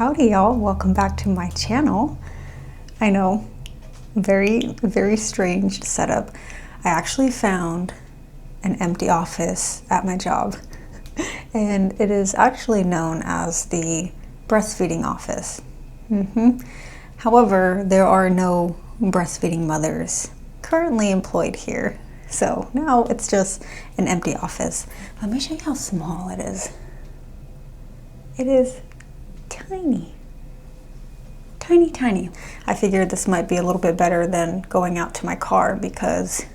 Howdy y'all, welcome back to my channel. I know, very strange setup. I actually found an empty office at my job and it is actually known as the breastfeeding office. However, there are no breastfeeding mothers currently employed here. So now it's just an empty office. Let me show you how small it is. It is tiny. Tiny. I figured this might be a little bit better than going out to my car because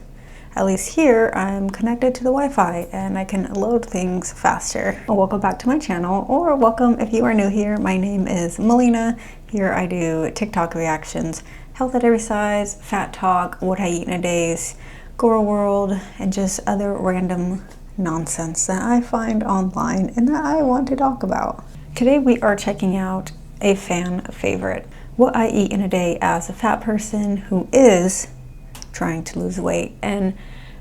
at least here I'm connected to the Wi-Fi and I can load things faster. Welcome back to my channel, or welcome if you are new here. My name is Melina. Here I do TikTok reactions, health at every size, fat talk, what I eat in a days, Girl World, and just other random nonsense that I find online and that I want to talk about. Today we are checking out a fan favorite, what I eat in a day as a fat person who is trying to lose weight. And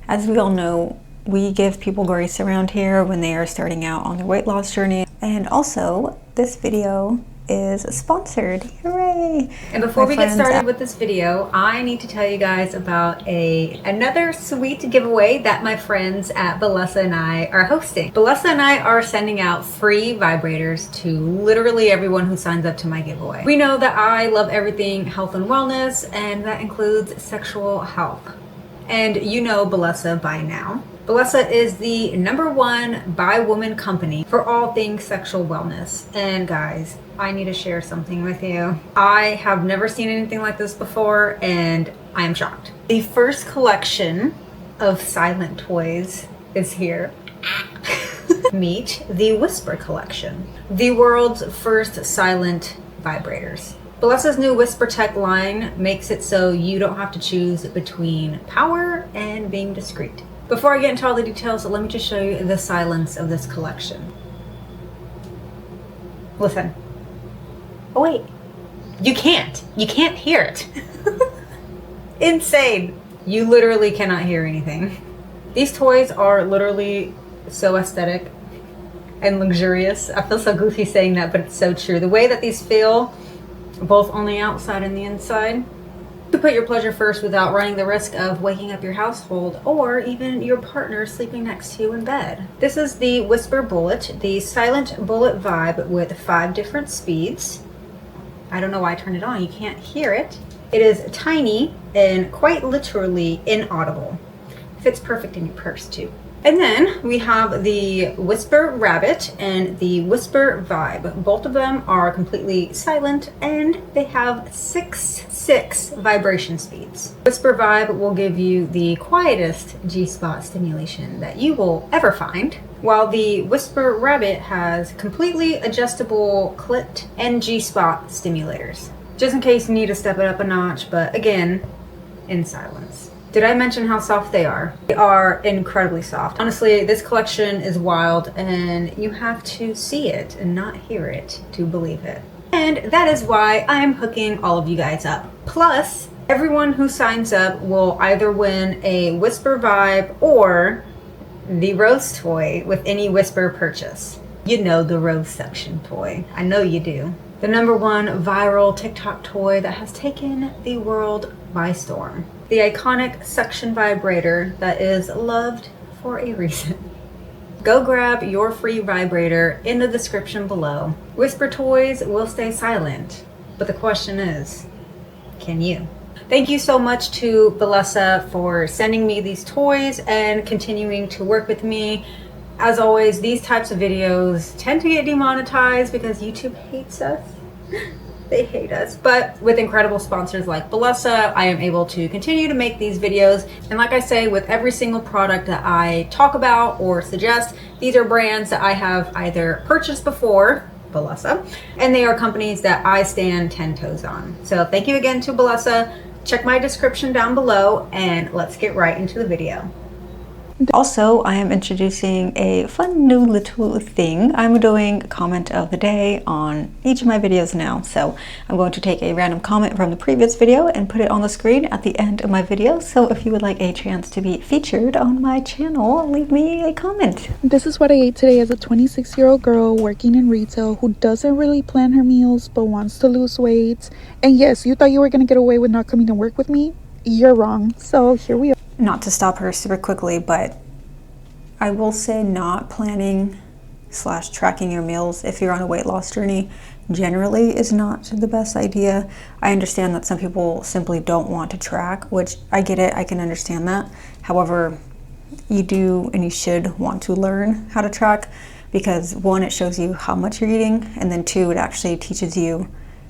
as we all know, we give people grace around here when they are starting out on their weight loss journey. And also, this video is sponsored. Hooray! And before we get started with this video, I need to tell you guys about another sweet giveaway that my friends at Bellesa and I are hosting. Bellesa and I are sending out free vibrators to literally everyone who signs up to my giveaway. We know that I love everything health and wellness, and that includes sexual health. And you know Bellesa by now. Bellesa is the #1 by woman company for all things sexual wellness. And guys, I need to share something with you. I have never seen anything like this before and I am shocked. The first collection of silent toys is here. Meet the Whisper collection, the world's first silent vibrators. Bellesa's new Whisper Tech line makes it so you don't have to choose between power and being discreet. Before I get into all the details, let me just show you the silence of this collection. Listen. Oh wait, you can't hear it. Insane. You literally cannot hear anything. These toys are literally so aesthetic and luxurious. I feel so goofy saying that, but it's so true. The way that these feel, both on the outside and the inside, to put your pleasure first without running the risk of waking up your household or even your partner sleeping next to you in bed. This is the Whisper Bullet, the silent bullet vibe with 5 different speeds. I don't know why I turned it on, you can't hear it. It is tiny and quite literally inaudible. Fits perfect in your purse too. And then we have the Whisper Rabbit and the Whisper Vibe. Both of them are completely silent and they have 6 vibration speeds. Whisper Vibe will give you the quietest G-spot stimulation that you will ever find, while the Whisper Rabbit has completely adjustable clit and G-spot stimulators. Just in case you need to step it up a notch, but again, in silence. Did I mention how soft they are? They are incredibly soft. Honestly, this collection is wild and you have to see it and not hear it to believe it. And that is why I am hooking all of you guys up. Plus, everyone who signs up will either win a Whisper Vibe or the Rose toy with any Whisper purchase. You know the Rose suction toy. I know you do. The #1 viral TikTok toy that has taken the world by storm. The iconic suction vibrator that is loved for a reason. Go grab your free vibrator in the description below. Whisper toys will stay silent, but the question is, can you? Thank you so much to Bellesa for sending me these toys and continuing to work with me. As always, these types of videos tend to get demonetized because YouTube hates us. They hate us, but with incredible sponsors like Bellesa, I am able to continue to make these videos. And like I say, with every single product that I talk about or suggest, these are brands that I have either purchased before, Bellesa, and they are companies that I stand 10 toes on. So thank you again to Bellesa. Check my description down below and let's get right into the video. Also, I am introducing a fun new little thing. I'm doing a comment of the day on each of my videos now. So I'm going to take a random comment from the previous video and put it on the screen at the end of my video. So if you would like a chance to be featured on my channel, leave me a comment. This is what I ate today as a 26-year-old girl working in retail who doesn't really plan her meals but wants to lose weight. And yes, you thought you were going to get away with not coming to work with me? You're wrong. So here we are. Not to stop her super quickly, but I will say not planning / tracking your meals if you're on a weight loss journey generally is not the best idea. I understand that some people simply don't want to track, which I get it, I can understand that. However, you do and you should want to learn how to track because one, it shows you how much you're eating, and then two, it actually teaches you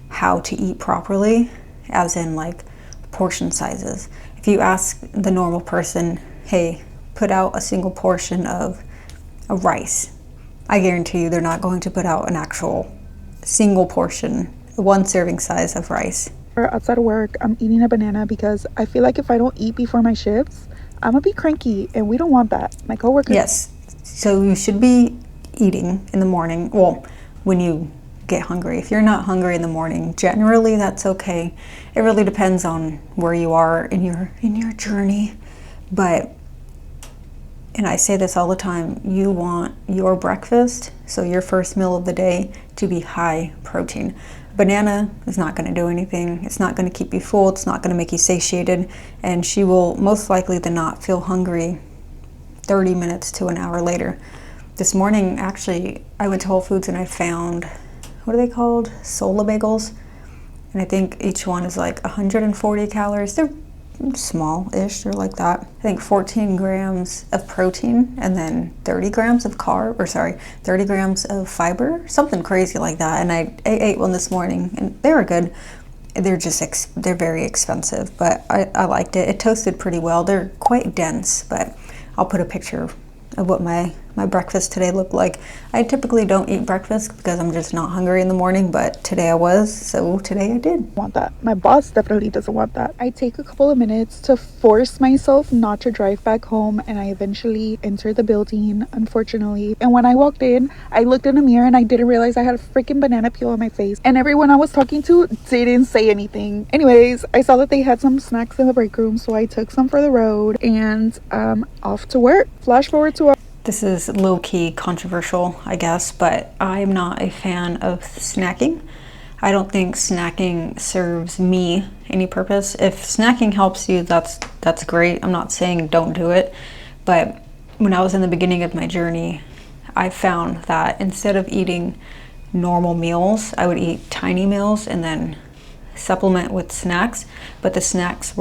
how to eat properly, as in like portion sizes. If you ask the normal person, hey, put out a single portion of rice, I guarantee you they're not going to put out an actual single portion, one serving size of rice. Outside of work, I'm eating a banana because I feel like if I don't eat before my shifts, I'm gonna be cranky, and we don't want that. My coworker. Yes, so you should be eating in the morning. Well, when you get hungry. If you're not hungry in the morning, generally that's okay. It really depends on where you are in your journey. But, and I say this all the time, you want your breakfast, so your first meal of the day, to be high protein. Banana is not going to do anything. It's not going to keep you full. It's not going to make you satiated, and she will most likely than not feel hungry 30 minutes to an hour later. This morning, actually, I went to Whole Foods and I found, what are they called? Sola bagels. And I think each one is like 140 calories. They're small-ish, they're like that. I think 14 grams of protein and then 30 grams of 30 grams of fiber, something crazy like that. And I ate one this morning and they were good. They're very expensive, but I liked it. It toasted pretty well. They're quite dense, but I'll put a picture of what my breakfast today looked like. I typically don't eat breakfast because I'm just not hungry in the morning, but today I was, so today I did. Want that. My boss definitely doesn't want that. I take a couple of minutes to force myself not to drive back home, and I eventually enter the building, unfortunately. And when I walked in, I looked in the mirror and I didn't realize I had a freaking banana peel on my face, and everyone I was talking to didn't say anything. Anyways, I saw that they had some snacks in the break room, so I took some for the road and off to work. Flash forward to This is low-key controversial, I guess, but I'm not a fan of snacking. I don't think snacking serves me any purpose. If snacking helps you, that's great. I'm not saying don't do it, but when I was in the beginning of my journey, I found that instead of eating normal meals, I would eat tiny meals and then supplement with snacks, but the snacks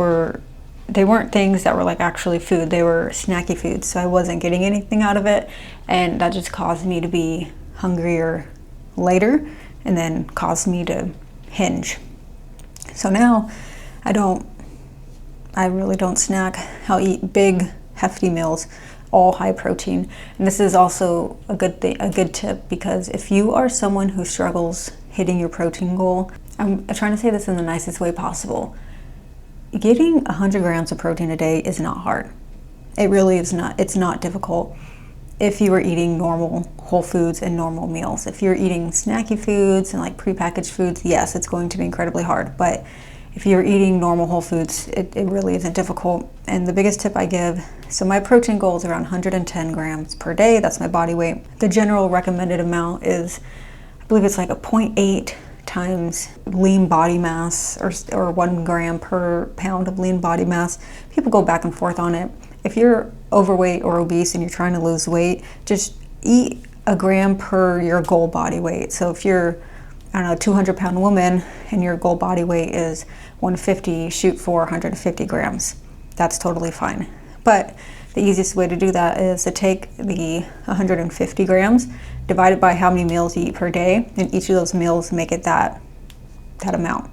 they weren't things that were like actually food. They were snacky foods, so I wasn't getting anything out of it, and that just caused me to be hungrier later and then caused me to hinge. So now I really don't snack. I'll eat big hefty meals, all high protein. And this is also a good tip, because if you are someone who struggles hitting your protein goal, I'm trying to say this in the nicest way possible. Getting 100 grams of protein a day is not hard. It really is not. It's not difficult if you are eating normal whole foods and normal meals. If you're eating snacky foods and like prepackaged foods, yes, it's going to be incredibly hard. But if you're eating normal whole foods, it really isn't difficult. And the biggest tip I give, so my protein goal is around 110 grams per day. That's my body weight. The general recommended amount is, I believe it's like a 0.8 times lean body mass, or 1 gram per pound of lean body mass. People go back and forth on it. If you're overweight or obese and you're trying to lose weight, just eat a gram per your goal body weight. So if you're, I don't know, a 200-pound woman and your goal body weight is 150, shoot for 150 grams. That's totally fine. But the easiest way to do that is to take the 150 grams, divide it by how many meals you eat per day, and each of those meals make it that amount.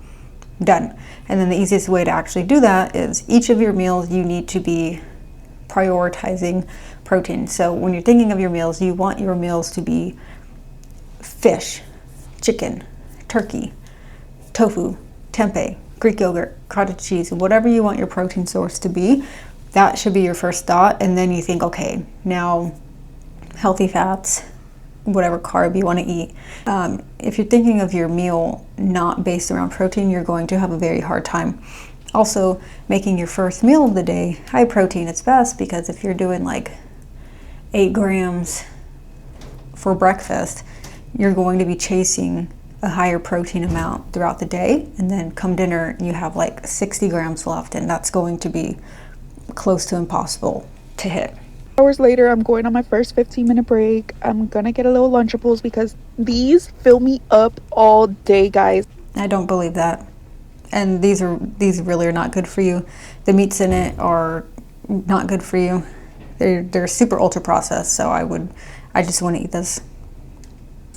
Done. And then the easiest way to actually do that is each of your meals, you need to be prioritizing protein. So when you're thinking of your meals, you want your meals to be fish, chicken, turkey, tofu, tempeh, Greek yogurt, cottage cheese, whatever you want your protein source to be. that should be your first thought. And then you think, okay, now healthy fats, whatever carb you want to eat. If you're thinking of your meal not based around protein, you're going to have a very hard time. Also, making your first meal of the day high protein, it's best, because if you're doing like 8 grams for breakfast, you're going to be chasing a higher protein amount throughout the day, and then come dinner you have like 60 grams left, and that's going to be close to impossible to hit. Hours later, I'm going on my first 15-minute break. I'm gonna get a little Lunchables because these fill me up all day, guys. I don't believe that. And these really are not good for you. The meats in it are not good for you. They're super ultra processed, so I just want to eat this.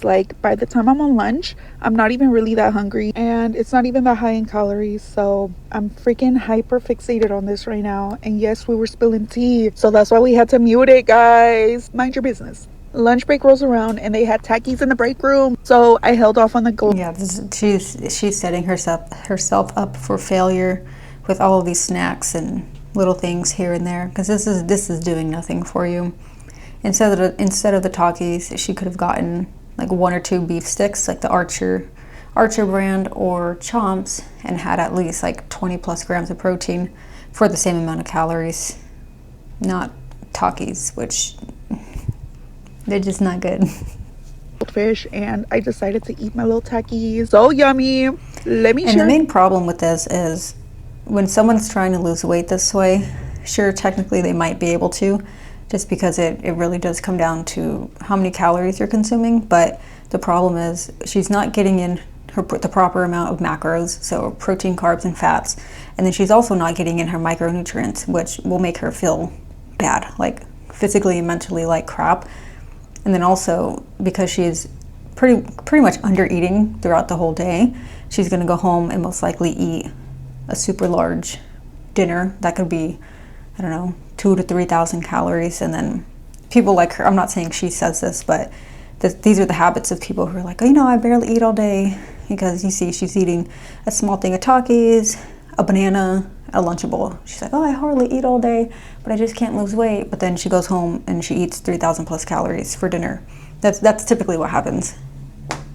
Like, by the time I'm on lunch, I'm not even really that hungry, and it's not even that high in calories, so I'm freaking hyper fixated on this right now. And yes, we were spilling tea, so that's why we had to mute it, guys. Mind your business. Lunch break rolls around and they had Takis in the break room, so I held off on the goal. Yeah, she's setting herself up for failure with all of these snacks and little things here and there, because this is doing nothing for you. Instead of the Takis, she could have gotten like 1 or 2 beef sticks, like the Archer brand or Chomps, and had at least like 20 plus grams of protein for the same amount of calories. Not Takis, which they're just not good. Fish, and I decided to eat my little Takis. So yummy. Let me share. And the main problem with this is when someone's trying to lose weight this way, sure, technically they might be able to, just because it really does come down to how many calories you're consuming. But the problem is she's not getting in the proper amount of macros, so protein, carbs, and fats. And then she's also not getting in her micronutrients, which will make her feel bad, like physically and mentally like crap. And then also, because she's pretty much under eating throughout the whole day, she's gonna go home and most likely eat a super large dinner that could be, I don't know, 2,000 to 3,000 calories. And then people like her, I'm not saying she says this, but these are the habits of people who are like, oh, you know, I barely eat all day, because you see she's eating a small thing of Takis, a banana, a Lunchable. She's like, oh, I hardly eat all day, but I just can't lose weight. But then she goes home and she eats 3,000 plus calories for dinner. That's typically what happens.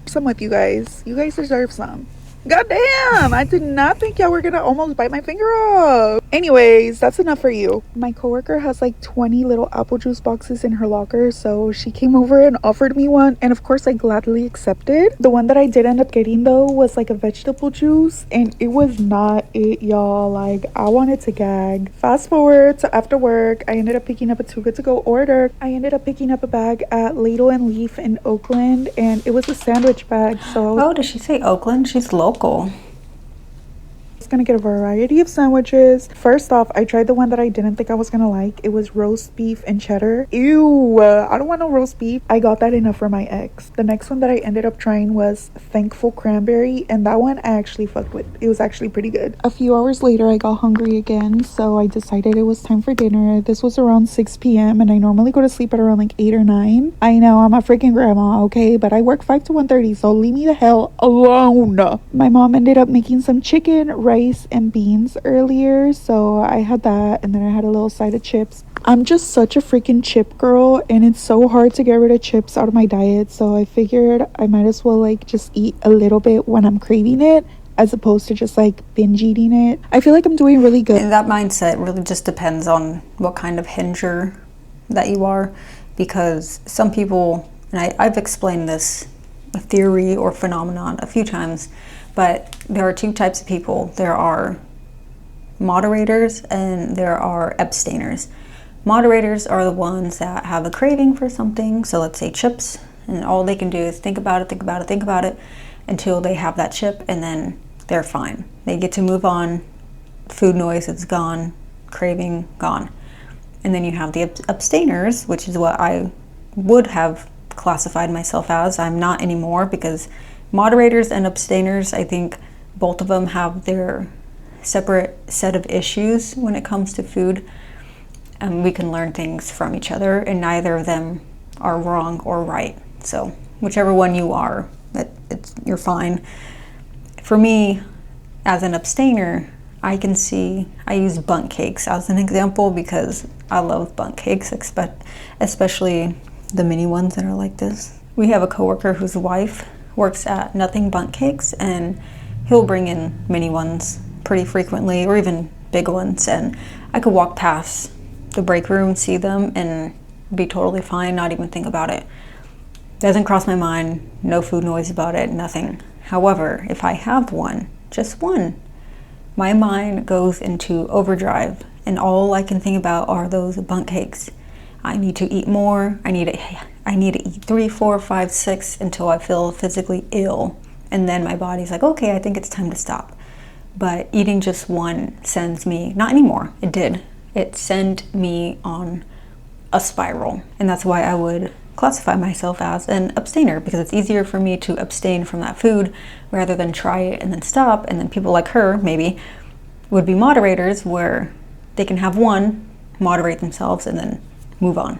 Some with you guys. You guys deserve some. God damn, I did not think y'all were gonna almost bite my finger off. Anyways, that's enough for you. My coworker has like 20 little apple juice boxes in her locker, so she came over and offered me one, and of course I gladly accepted. The one that I did end up getting though was like a vegetable juice, and it was not it, y'all. Like, I wanted to gag. Fast forward to after work, I ended up picking up a Too Good To Go order. I ended up picking up a bag at Ladle and Leaf in Oakland, and it was a sandwich bag. So oh, did she say Oakland? She's local. Gonna get a variety of sandwiches. First off, I tried the one that I didn't think I was gonna like. It was roast beef and cheddar. Ew, I don't want no roast beef. I got that enough for my ex. The next one that I ended up trying was Thankful Cranberry, and that one I actually fucked with. It was actually pretty good. A few hours later, I got hungry again, so I decided it was time for dinner. This was around 6 p.m. and I normally go to sleep at around like 8 or 9. I know, I'm a freaking grandma, okay, but I work 5 to 1:30, so leave me the hell alone. My mom ended up making some chicken, rice, and beans earlier, so I had that, and then I had a little side of chips. I'm just such a freaking chip girl, and it's so hard to get rid of chips out of my diet, so I figured I might as well like just eat a little bit when I'm craving it, as opposed to just like binge eating it. I feel like I'm doing really good. And that mindset really just depends on what kind of hinger that you are, because some people, and I've explained this theory or phenomenon a few times, but there are 2 types of people. There are moderators and there are abstainers. Moderators are the ones that have a craving for something, so let's say chips, and all they can do is think about it until they have that chip, and then they're fine. They get to move on, food noise is gone, craving gone. And then you have the abstainers, which is what I would have classified myself as. I'm not anymore, because moderators and abstainers, I think both of them have their separate set of issues when it comes to food, and we can learn things from each other, and neither of them are wrong or right. So whichever one you are, you're fine. For me, as an abstainer, I can see, I use bundt cakes as an example because I love bundt cakes, especially the mini ones that are like this. We have a coworker whose wife works at Nothing Bundt Cakes, and he'll bring in mini ones pretty frequently, or even big ones, and I could walk past the break room, see them, and be totally fine, not even think about it. Doesn't cross my mind, no food noise about it, nothing. However, if I have one, just one, my mind goes into overdrive, and all I can think about are those bundt cakes. I need to eat more. I need to eat 3, 4, 5, 6 until I feel physically ill, and then my body's like, okay, I think it's time to stop. But eating just one sends me, not anymore, it did. It sent me on a spiral, and that's why I would classify myself as an abstainer, because it's easier for me to abstain from that food rather than try it and then stop. And then people like her maybe would be moderators, where they can have one, moderate themselves, and then move on.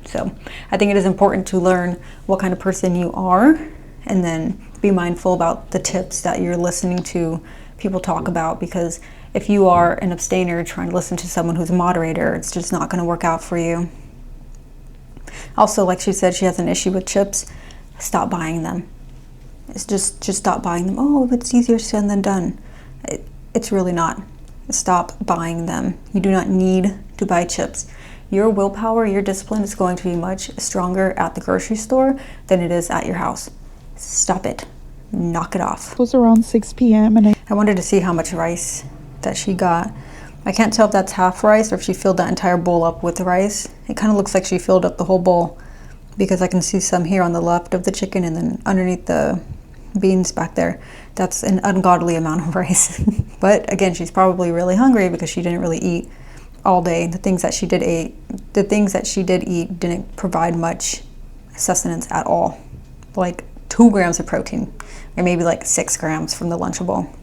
So I think it is important to learn what kind of person you are, and then be mindful about the tips that you're listening to people talk about, because if you are an abstainer trying to listen to someone who's a moderator, it's just not going to work out for you. Also, like she said, she has an issue with chips. Stop buying them. It's just stop buying them. Oh, it's easier said than done. It's really not. Stop buying them. You do not need to buy chips. Your willpower, your discipline is going to be much stronger at the grocery store than it is at your house. Stop it. Knock it off. It was around 6 p.m. and I wanted to see how much rice that she got. I can't tell if that's half rice or if she filled that entire bowl up with rice. It kind of looks like she filled up the whole bowl, because I can see some here on the left of the chicken, and then underneath the beans back there. That's an ungodly amount of rice. But again, she's probably really hungry because she didn't really eat all day. The things that she did eat didn't provide much sustenance at all. Like 2 grams of protein, or maybe like 6 grams from the Lunchable.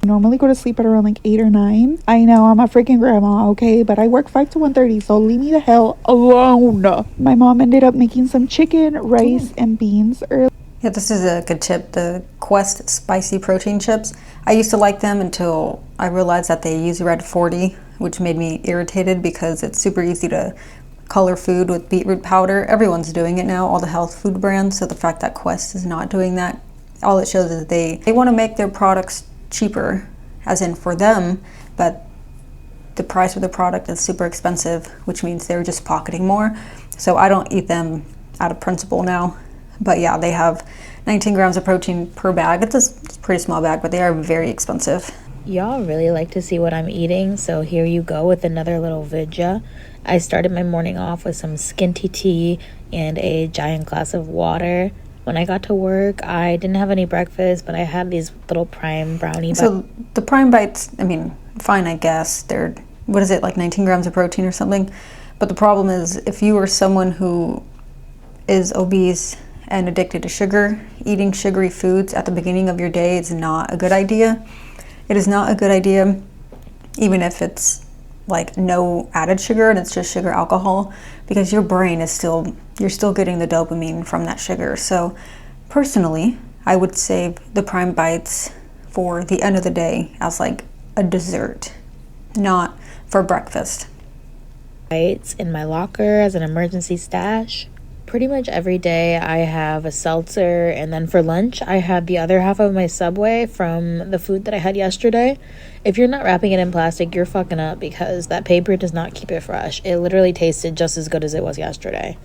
I normally go to sleep at around like 8 or 9. I know I'm a freaking grandma, okay, but I work 5 to 1:30, so leave me the hell alone. My mom ended up making some chicken, rice, and beans early. Yeah, this is a good tip. The Quest spicy protein chips. I used to like them until I realized that they use red 40, which made me irritated because it's super easy to color food with beetroot powder. Everyone's doing it now, all the health food brands. So the fact that Quest is not doing that, all it shows is they want to make their products cheaper, as in for them, but the price of the product is super expensive, which means they're just pocketing more. So I don't eat them out of principle now. But yeah, they have 19 grams of protein per bag. It's a pretty small bag, but they are very expensive. Y'all really like to see what I'm eating, so here you go with another little vidya. I started my morning off with some skinty tea and a giant glass of water. When I got to work, I didn't have any breakfast, but I had these little Prime brownie bites. So the Prime bites, I mean, fine, I guess. They're, what is it, like 19 grams of protein or something? But the problem is, if you are someone who is obese and addicted to sugar, eating sugary foods at the beginning of your day is not a good idea. It is not a good idea, even if it's like no added sugar and it's just sugar alcohol, because your brain is you're still getting the dopamine from that sugar. So personally, I would save the Prime bites for the end of the day as like a dessert, not for breakfast. Bites in my locker as an emergency stash. Pretty much every day I have a seltzer, and then for lunch I had the other half of my Subway from the food that I had yesterday. If you're not wrapping it in plastic, you're fucking up, because that paper does not keep it fresh. It literally tasted just as good as it was yesterday.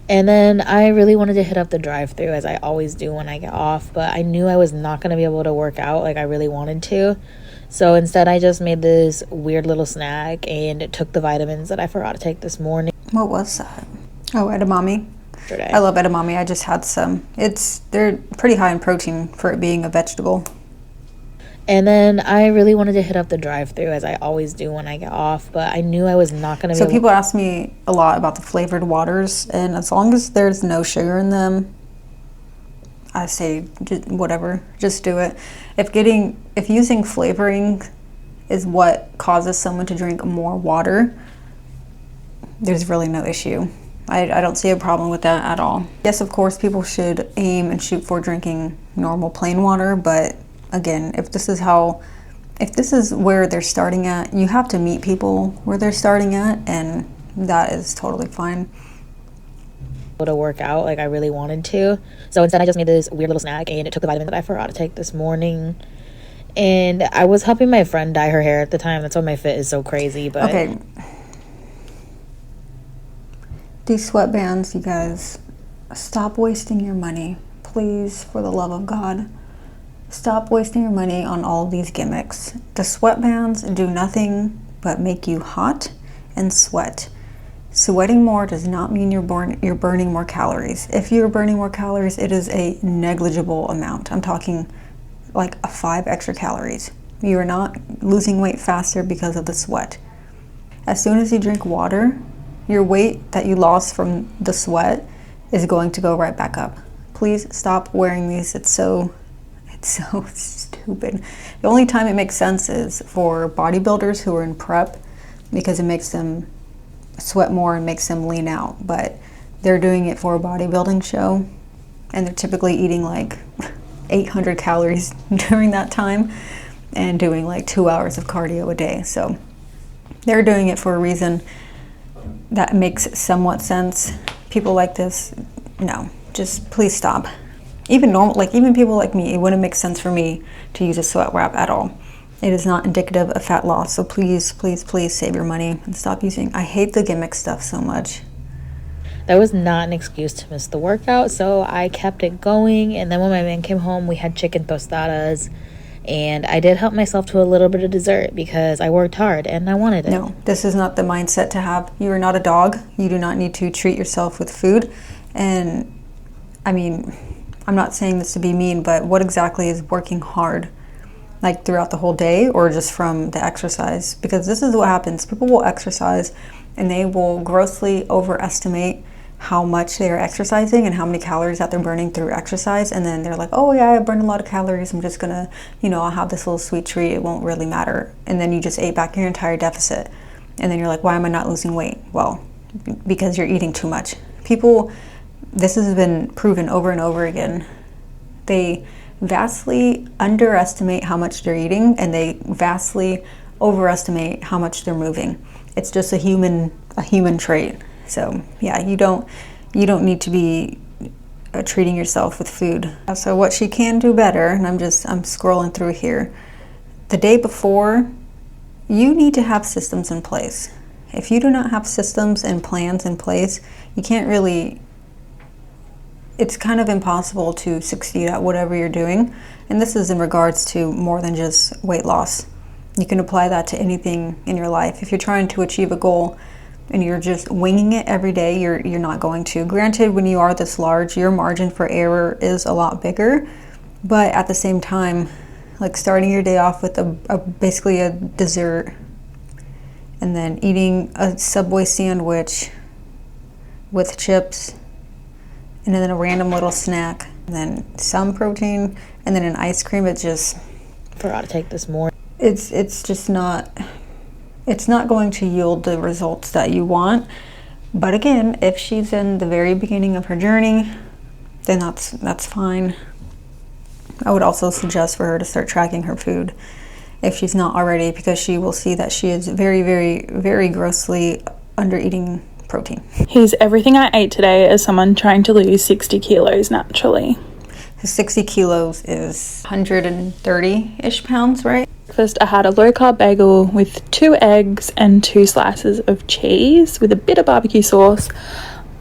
And then I really wanted to hit up the drive-thru, as I always do when I get off, but I knew I was not going to be able to work out like I really wanted to. So instead I just made this weird little snack and took the vitamins that I forgot to take this morning. What was that? Oh, edamame. Yesterday. I love edamame. I just had some. They're pretty high in protein for it being a vegetable. And then I really wanted to hit up the drive-thru, as I always do when I get off, but I knew I was not going to be So people ask me a lot about the flavored waters, and as long as there's no sugar in them, I say whatever, just do it. If using flavoring is what causes someone to drink more water, there's really no issue. I don't see a problem with that at all. Yes, of course, people should aim and shoot for drinking normal plain water, but again, if this is how if this is where they're starting at, you have to meet people where they're starting at, and that is totally fine. To work out like I really wanted to, so instead I just made this weird little snack, and it took the vitamin that I forgot to take this morning. And I was helping my friend dye her hair at the time. That's why my fit is so crazy. But okay, these sweatbands, you guys, stop wasting your money, please, for the love of God. Stop wasting your money on all these gimmicks. The sweatbands do nothing but make you hot and sweat. Sweating more does not mean you're burning more calories. If you're burning more calories, it is a negligible amount. I'm talking like 5 extra calories. You are not losing weight faster because of the sweat. As soon as you drink water, your weight that you lost from the sweat is going to go right back up. Please stop wearing these. It's so stupid. The only time it makes sense is for bodybuilders who are in prep, because it makes them sweat more and makes them lean out. But they're doing it for a bodybuilding show, and they're typically eating like 800 calories during that time and doing like 2 hours of cardio a day. So they're doing it for a reason that makes somewhat sense. People like this, no, just please stop. Even people like me, it wouldn't make sense for me to use a sweat wrap at all. It is not indicative of fat loss. So please, please, please save your money and stop using. I hate the gimmick stuff so much. that was not an excuse to miss the workout, so I kept it going. And then when my man came home, we had chicken tostadas, and I did help myself to a little bit of dessert because I worked hard and I wanted it. No, this is not the mindset to have. You are not a dog. You do not need to treat yourself with food. And I mean, I'm not saying this to be mean, but what exactly is working hard? Like throughout the whole day, or just from the exercise? Because this is what happens. People will exercise and they will grossly overestimate how much they are exercising and how many calories that they're burning through exercise, and then they're like, oh yeah, I burned a lot of calories, I'm just gonna, I'll have this little sweet treat, it won't really matter. And then you just ate back your entire deficit, and then you're like, why am I not losing weight? Well, because you're eating too much. People, this has been proven over and over again, they vastly underestimate how much they're eating, and they vastly overestimate how much they're moving. It's just a human trait. So yeah, you don't need to be treating yourself with food. So what she can do better, and I'm scrolling through here, the day before, you need to have systems in place. If you do not have systems and plans in place, you can't really, it's kind of impossible to succeed at whatever you're doing. And this is in regards to more than just weight loss. You can apply that to anything in your life. If you're trying to achieve a goal and you're just winging it every day, you're not going to. Granted, when you are this large, your margin for error is a lot bigger, but at the same time, like starting your day off with basically a dessert, and then eating a Subway sandwich with chips, and then a random little snack, and then some protein, and then an ice cream. It just Forgot to take this more. it's just not, it's not going to yield the results that you want. But again, if she's in the very beginning of her journey, then that's fine. I would also suggest for her to start tracking her food if she's not already, because she will see that she is very, very, very grossly under eating protein. Here's everything I ate today as someone trying to lose 60 kilos naturally. So 60 kilos is 130-ish pounds, right? First, I had a low-carb bagel with 2 eggs and 2 slices of cheese with a bit of barbecue sauce.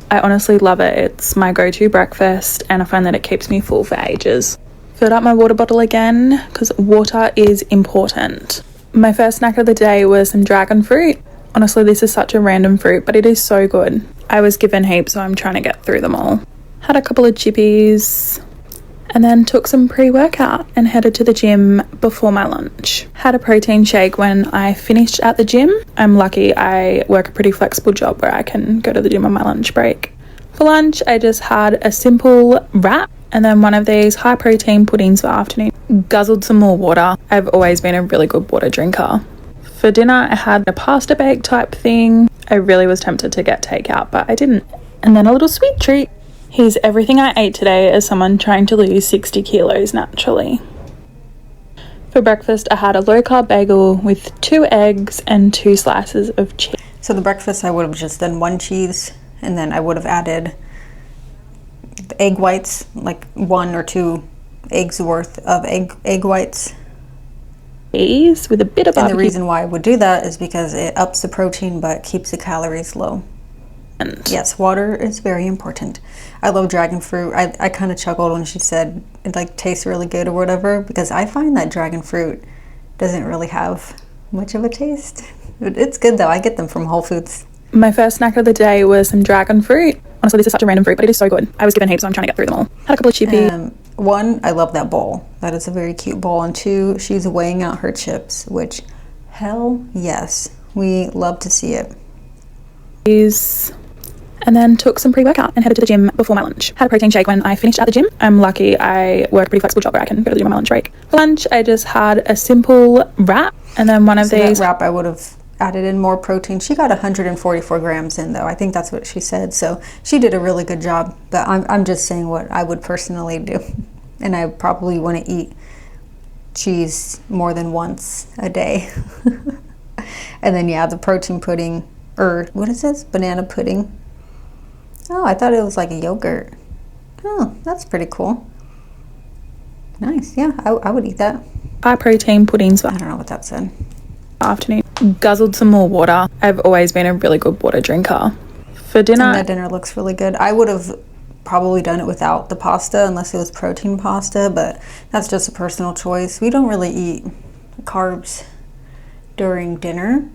I honestly love it. It's my go-to breakfast, and I find that it keeps me full for ages. Filled up my water bottle again because water is important. My first snack of the day was some dragon fruit. Honestly, this is such a random fruit, but it is so good. I was given heaps, so I'm trying to get through them all. Had a couple of chippies, and then took some pre-workout and headed to the gym before my lunch. Had a protein shake when I finished at the gym. I'm lucky I work a pretty flexible job where I can go to the gym on my lunch break. For lunch, I just had a simple wrap and then one of these high protein puddings for afternoon. Guzzled some more water. I've always been a really good water drinker. For dinner, I had a pasta bake type thing. I really was tempted to get takeout, but I didn't. And then a little sweet treat. Here's everything I ate today as someone trying to lose 60 kilos naturally. For breakfast, I had a low-carb bagel with 2 eggs and 2 slices of cheese. So the breakfast, I would have just done 1 cheese, and then I would have added the egg whites, like 1 or 2 eggs worth of egg whites. With a bit of barbecue. And the reason why I would do that is because it ups the protein but keeps the calories low. And yes, water is very important. I love dragon fruit. I kind of chuckled when she said it like tastes really good or whatever, because I find that dragon fruit doesn't really have much of a taste. It's good though. I get them from Whole Foods. My first snack of the day was some dragon fruit. Honestly, this is such a random fruit, but it is so good. I was given heaps, so I'm trying to get through them all. Had a couple of chippies. 1, I love that bowl. That is a very cute bowl. And 2, she's weighing out her chips, which, hell yes, we love to see it. And then took some pre-workout and headed to the gym before my lunch. Had a protein shake when I finished at the gym. I'm lucky I work a pretty flexible job where I can go to the gym on my lunch break. For lunch, I just had a simple wrap, and then one of these. That wrap, I would have added in more protein. She got 144 grams in though. I think that's what she said. So she did a really good job, but I'm just saying what I would personally do. And I probably want to eat cheese more than once a day. And then yeah, the protein pudding, or what is this? Banana pudding. Oh, I thought it was like a yogurt. Oh, that's pretty cool. Nice, yeah, I would eat that. High protein puddings. I don't know what that said. Afternoon. Guzzled some more water. I've always been a really good water drinker. For dinner. And that dinner looks really good. I would have probably done it without the pasta unless it was protein pasta, but that's just a personal choice. We don't really eat carbs during dinner.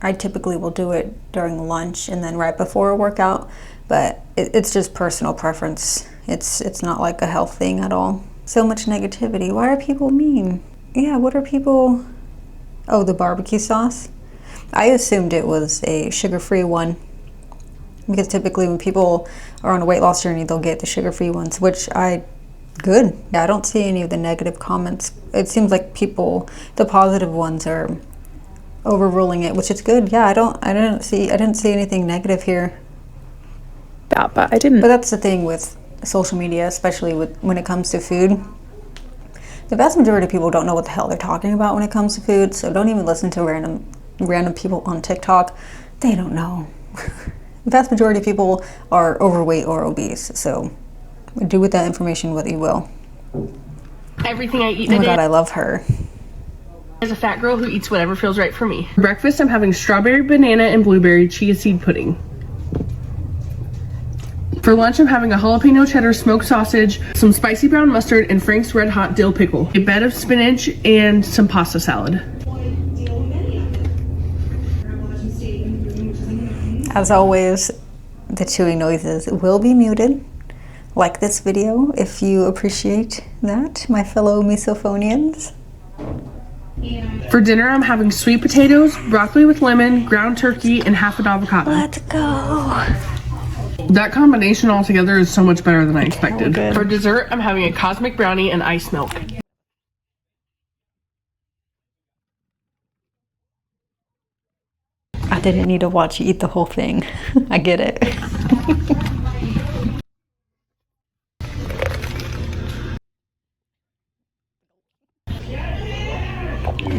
I typically will do it during lunch and then right before a workout, but it's just personal preference. It's not like a health thing at all. So much negativity. Why are people mean? Yeah, what are people? Oh, the barbecue sauce. I assumed it was a sugar-free one because typically when people are on a weight loss journey, they'll get the sugar-free ones, which good. Yeah, I don't see any of the negative comments. It seems like the positive ones are overruling it, which is good. Yeah, I didn't see anything negative here. But I didn't. But that's the thing with social media, especially when it comes to food. The vast majority of people don't know what the hell they're talking about when it comes to food, so don't even listen to random people on TikTok. They don't know. The vast majority of people are overweight or obese, so do with that information what you will. Everything I eat oh my god, I love her. As a fat girl who eats whatever feels right for me. For breakfast, I'm having strawberry, banana, and blueberry chia seed pudding. For lunch, I'm having a jalapeno cheddar smoked sausage, some spicy brown mustard, and Frank's Red Hot dill pickle, a bed of spinach, and some pasta salad. As always, the chewing noises will be muted. Like this video if you appreciate that, my fellow misophonians. For dinner, I'm having sweet potatoes, broccoli with lemon, ground turkey, and half an avocado. Let's go. That combination altogether is so much better than I expected. For dessert, I'm having a cosmic brownie and ice milk. I didn't need to watch you eat the whole thing. I get it.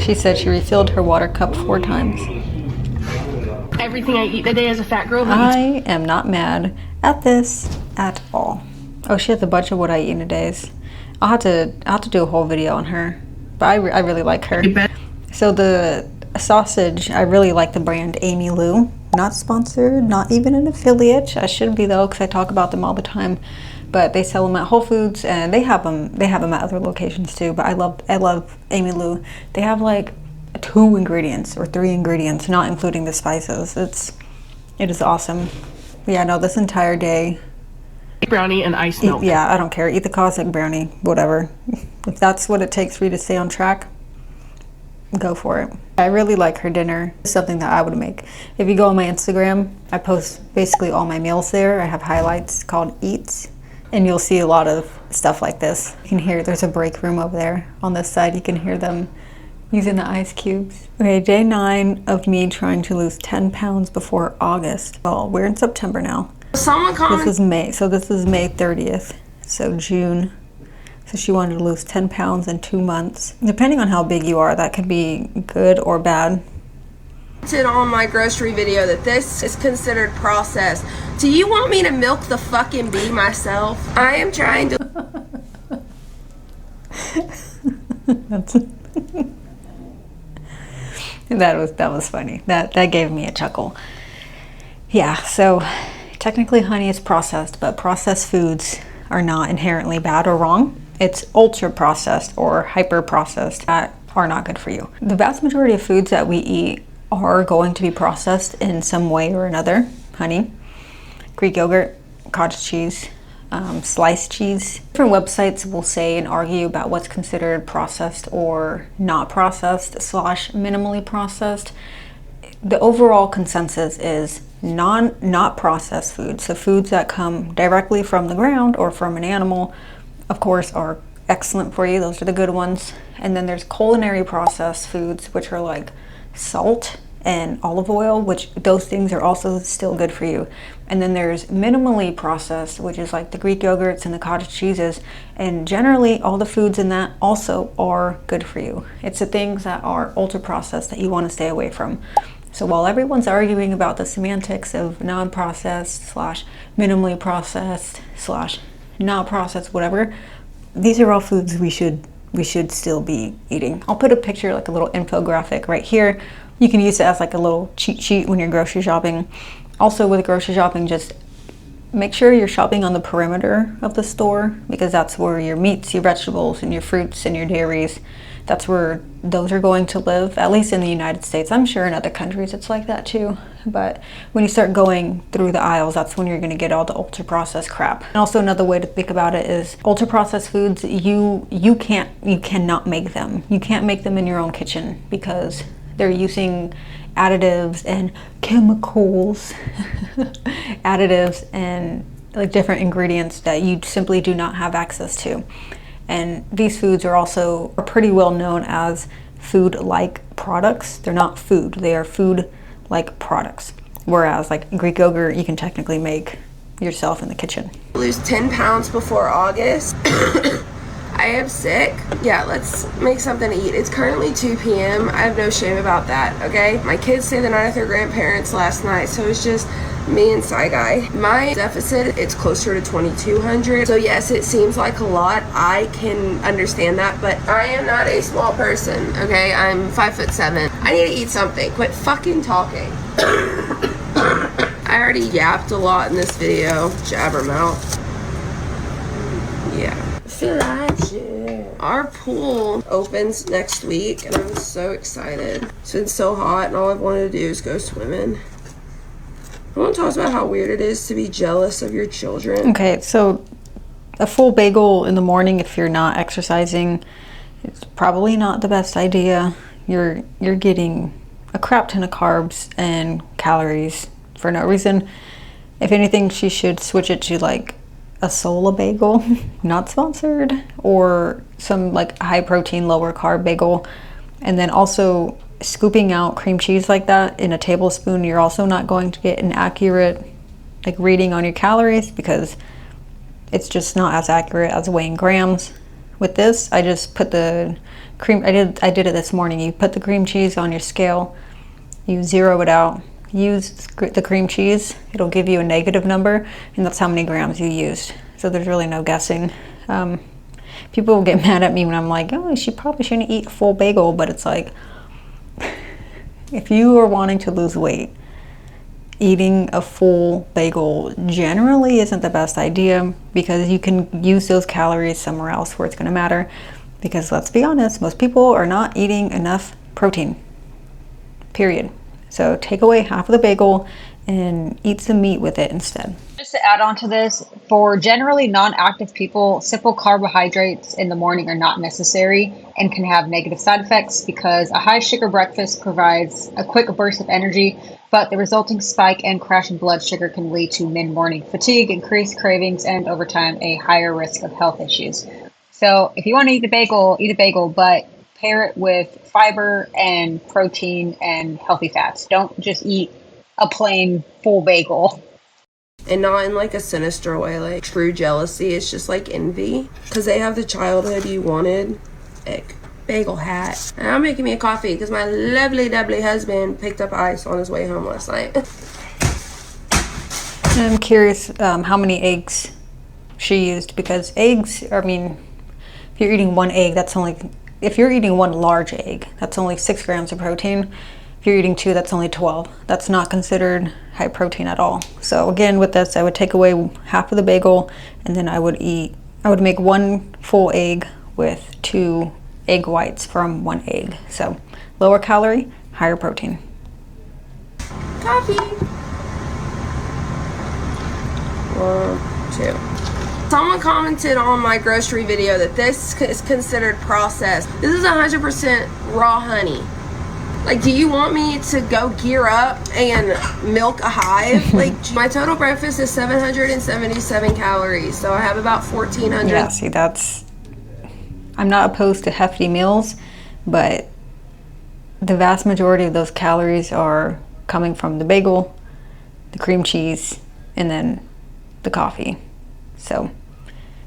She said she refilled her water cup 4 times. Everything I eat today as a fat girl. I am not mad at this at all. Oh, she has a bunch of what I eat in a days. I'll have to do a whole video on her, but I really like her. So the sausage, I really like the brand Amy Lou. Not sponsored, not even an affiliate. I should be though, because I talk about them all the time. But they sell them at Whole Foods, and they have them at other locations too. But I love Amy Lou. They have like 2 ingredients or 3 ingredients, not including the spices. It is awesome. But yeah, no, this entire day. Brownie and ice milk. Yeah, I don't care. Eat the cosmic brownie, whatever. If that's what it takes for you to stay on track, go for it. I really like her dinner. It's something that I would make. If you go on my Instagram, I post basically all my meals there. I have highlights called Eats, and you'll see a lot of stuff like this. You can hear there's a break room over there on this side. You can hear them using the ice cubes. Okay, day 9 of me trying to lose 10 pounds before August. Well, we're in September now. Someone call This is May, so this is May 30th. So June, So she wanted to lose 10 pounds in 2 months. Depending on how big you are, that could be good or bad. On my grocery video that this is considered processed. Do you want me to milk the fucking bee myself? I am trying to. That's that was funny. That gave me a chuckle. Yeah, so technically honey is processed, but processed foods are not inherently bad or wrong. It's ultra processed or hyper processed that are not good for you. The vast majority of foods that we eat are going to be processed in some way or another. Honey, Greek yogurt, cottage cheese, sliced cheese. Different websites will say and argue about what's considered processed or not processed / minimally processed. The overall consensus is not processed foods. So foods that come directly from the ground or from an animal, of course, are excellent for you. Those are the good ones. And then there's culinary processed foods, which are like salt and olive oil, which those things are also still good for you. And then there's minimally processed, which is like the Greek yogurts and the cottage cheeses, and generally all the foods in that also are good for you. It's the things that are ultra processed that you want to stay away from. So while everyone's arguing about the semantics of non-processed / minimally processed / not processed, whatever, these are all foods we should still be eating. I'll put a picture, like a little infographic right here. You can use it as like a little cheat sheet when you're grocery shopping. Also with grocery shopping, just make sure you're shopping on the perimeter of the store, because that's where your meats, your vegetables, and your fruits and your dairies, that's where those are going to live, at least in the United States. I'm sure in other countries it's like that too. But when you start going through the aisles, that's when you're going to get all the ultra processed crap. And also another way to think about it is ultra processed foods, you cannot make them. You can't make them in your own kitchen because they're using additives and chemicals, additives and like different ingredients that you simply do not have access to. And these foods are also pretty well known as food-like products. They're not food, they are food-like products. Whereas like Greek yogurt, you can technically make yourself in the kitchen. Lose 10 pounds before August. I am sick. Yeah, let's make something to eat. It's currently 2 p.m. I have no shame about that, okay? My kids stayed the night with their grandparents last night, so it's just me and Sci Guy. My deficit, it's closer to 2,200. So yes, it seems like a lot. I can understand that, but I am not a small person, okay? I'm 5'7". I need to eat something. Quit fucking talking. I already yapped a lot in this video. Jabbermouth. Yeah. Our pool opens next week and I'm so excited. It's been so hot and all I've wanted to do is go swimming. I want to talk about how weird it is to be jealous of your children. Okay, so a full bagel in the morning if you're not exercising, it's probably not the best idea. You're getting a crap ton of carbs and calories for no reason. If anything, she should switch it to like a Sola bagel, not sponsored, or some like high protein, lower carb bagel. And then also scooping out cream cheese like that in a tablespoon, you're also not going to get an accurate like reading on your calories because it's just not as accurate as weighing grams. With this, I just put the cream, I did it this morning. You put the cream cheese on your scale, you zero it out, use the cream cheese, it'll give you a negative number, and that's how many grams you used. So there's really no guessing. People will get mad at me when I'm like, oh, she probably shouldn't eat a full bagel, but it's like, if you are wanting to lose weight, eating a full bagel generally isn't the best idea because you can use those calories somewhere else where it's going to matter. Because let's be honest, most people are not eating enough protein, period. So take away half of the bagel and eat some meat with it instead. Just to add on to this, for generally non-active people, simple carbohydrates in the morning are not necessary and can have negative side effects because a high sugar breakfast provides a quick burst of energy, but the resulting spike and crash in blood sugar can lead to mid-morning fatigue, increased cravings, and over time a higher risk of health issues. So if you want to eat a bagel, but pair it with fiber and protein and healthy fats. Don't just eat a plain full bagel. And not in like a sinister way, like true jealousy. It's just like envy. Because they have the childhood you wanted. Like, bagel hat. And I'm making me a coffee because my lovely, lovely husband picked up ice on his way home last night. I'm curious how many eggs she used, because eggs, I mean, if you're eating one egg, that's only, if you're eating one large egg, that's only 6 grams of protein. If you're eating 2, that's only 12. That's not considered high protein at all. So again, with this, I would take away half of the bagel, and then I would make 1 full egg with 2 egg whites from 1 egg. So lower calorie, higher protein. Coffee. 1, 2. Someone commented on my grocery video that this is considered processed. This is 100% raw honey. Like, do you want me to go gear up and milk a hive? Like, my total breakfast is 777 calories, so I have about 1,400. Yeah, see, that's, I'm not opposed to hefty meals, but the vast majority of those calories are coming from the bagel, the cream cheese, and then the coffee. So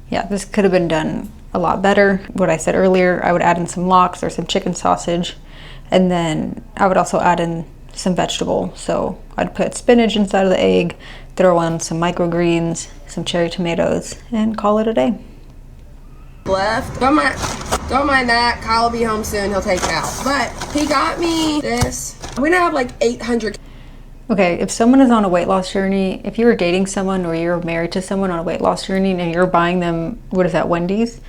yeah, this could have been done a lot better. What I said earlier, I would add in some lox or some chicken sausage, and then I would also add in some vegetable. So I'd put spinach inside of the egg, throw in some microgreens, some cherry tomatoes, and call it a day. Left. Don't mind that. Kyle will be home soon. He'll take it out. But he got me this. We now have like 800. Okay, if someone is on a weight loss journey, if you're dating someone or you're married to someone on a weight loss journey and you're buying them, what is that, Wendy's?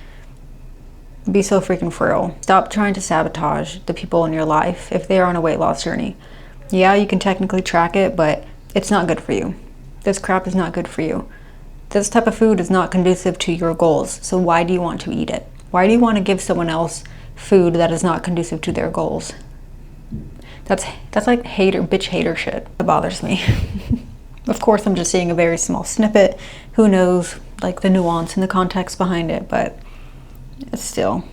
Be so freaking for real. Stop trying to sabotage the people in your life if they are on a weight loss journey. Yeah, you can technically track it, but it's not good for you. This crap is not good for you. This type of food is not conducive to your goals, so why do you want to eat it? Why do you want to give someone else food that is not conducive to their goals? That's like bitch hater shit. It bothers me. Of course, I'm just seeing a very small snippet. Who knows, like, the nuance and the context behind it, but it's still.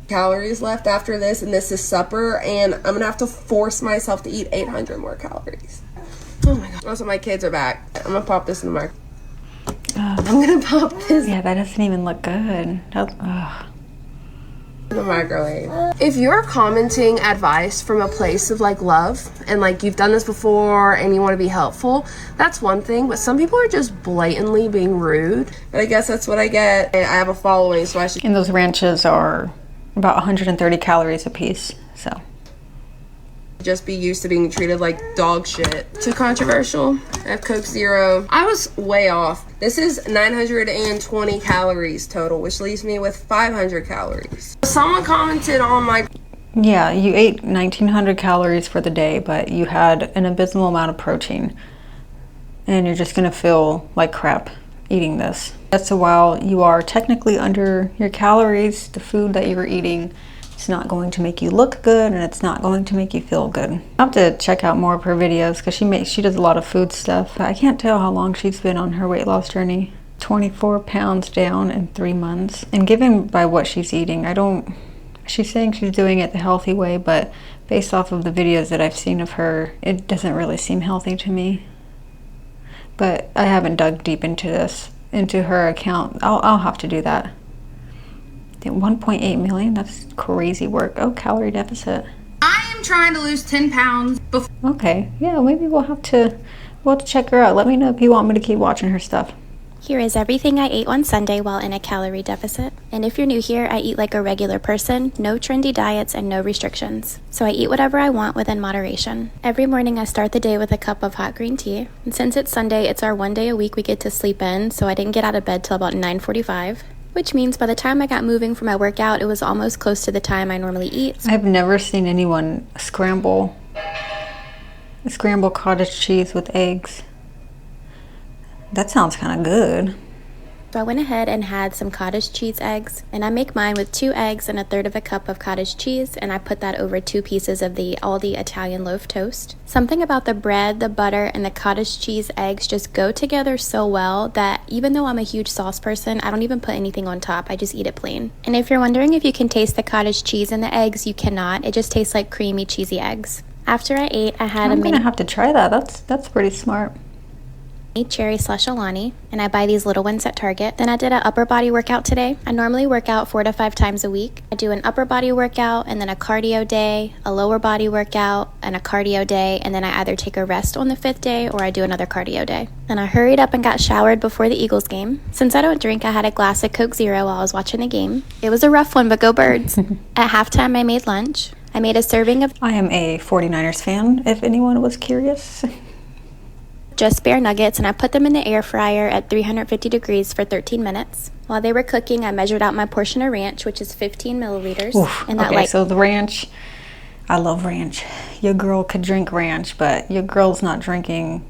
Calories left after this, and this is supper, and I'm gonna have to force myself to eat 800 more calories. Oh my god. Also, my kids are back. I'm gonna pop this in the microwave. I'm gonna pop this. Yeah, that doesn't even look good. In the microwave. If you're commenting advice from a place of like love and like you've done this before and you want to be helpful, that's one thing, but some people are just blatantly being rude. But I guess that's what I get, and I have a following, so I should. And those ranches are about 130 calories a piece, so just be used to being treated like dog shit. Too controversial. I have Coke Zero. I was way off. This is 920 calories total, which leaves me with 500 calories. Someone commented on my. Yeah, you ate 1,900 calories for the day, but you had an abysmal amount of protein. And you're just gonna feel like crap eating this. So while you are technically under your calories, the food that you were eating, it's not going to make you look good, and it's not going to make you feel good. I have to check out more of her videos because she does a lot of food stuff. I can't tell how long she's been on her weight loss journey. 24 pounds down in 3 months. And given by what she's eating, she's saying she's doing it the healthy way, but based off of the videos that I've seen of her, it doesn't really seem healthy to me. But I haven't dug deep into her account. I'll have to do that. 1.8 million, that's crazy work. Oh, calorie deficit. I am trying to lose 10 pounds before. Okay, yeah, maybe we'll have to check her out. Let me know if you want me to keep watching her stuff. Here is everything I ate on Sunday while in a calorie deficit. And if you're new here, I eat like a regular person, no trendy diets and no restrictions. So I eat whatever I want within moderation. Every morning I start the day with a cup of hot green tea. And since it's Sunday, it's our one day a week we get to sleep in, so I didn't get out of bed till about 9:45. Which means by the time I got moving for my workout, it was almost close to the time I normally eat. I've never seen anyone scramble cottage cheese with eggs. That sounds kind of good. So I went ahead and had some cottage cheese eggs, and I make mine with 2 eggs and 1/3 of a cup of cottage cheese, and I put that over 2 pieces of the Aldi Italian loaf toast. Something about the bread, the butter, and the cottage cheese eggs just go together so well that even though I'm a huge sauce person, I don't even put anything on top, I just eat it plain. And if you're wondering if you can taste the cottage cheese in the eggs, you cannot. It just tastes like creamy, cheesy eggs. After I ate, I had I'm gonna have to try that. That's pretty smart. cherry slush Alani, and I buy these little ones at Target. Then I did an upper body workout today. I normally work out 4 to 5 times a week. I do an upper body workout and then a cardio day, a lower body workout and a cardio day, and then I either take a rest on the 5th day or I do another cardio day. Then I hurried up and got showered before the Eagles game. Since I don't drink, I had a glass of Coke Zero while I was watching the game. It was a rough one, but go Birds. At halftime, I made lunch. I made a serving of I am a 49ers fan, if anyone was curious. just bare nuggets, and I put them in the air fryer at 350 degrees for 13 minutes. While they were cooking, I measured out my portion of ranch, which is 15 milliliters. Oof, and that okay, so the ranch, I love ranch. Your girl could drink ranch, but your girl's not drinking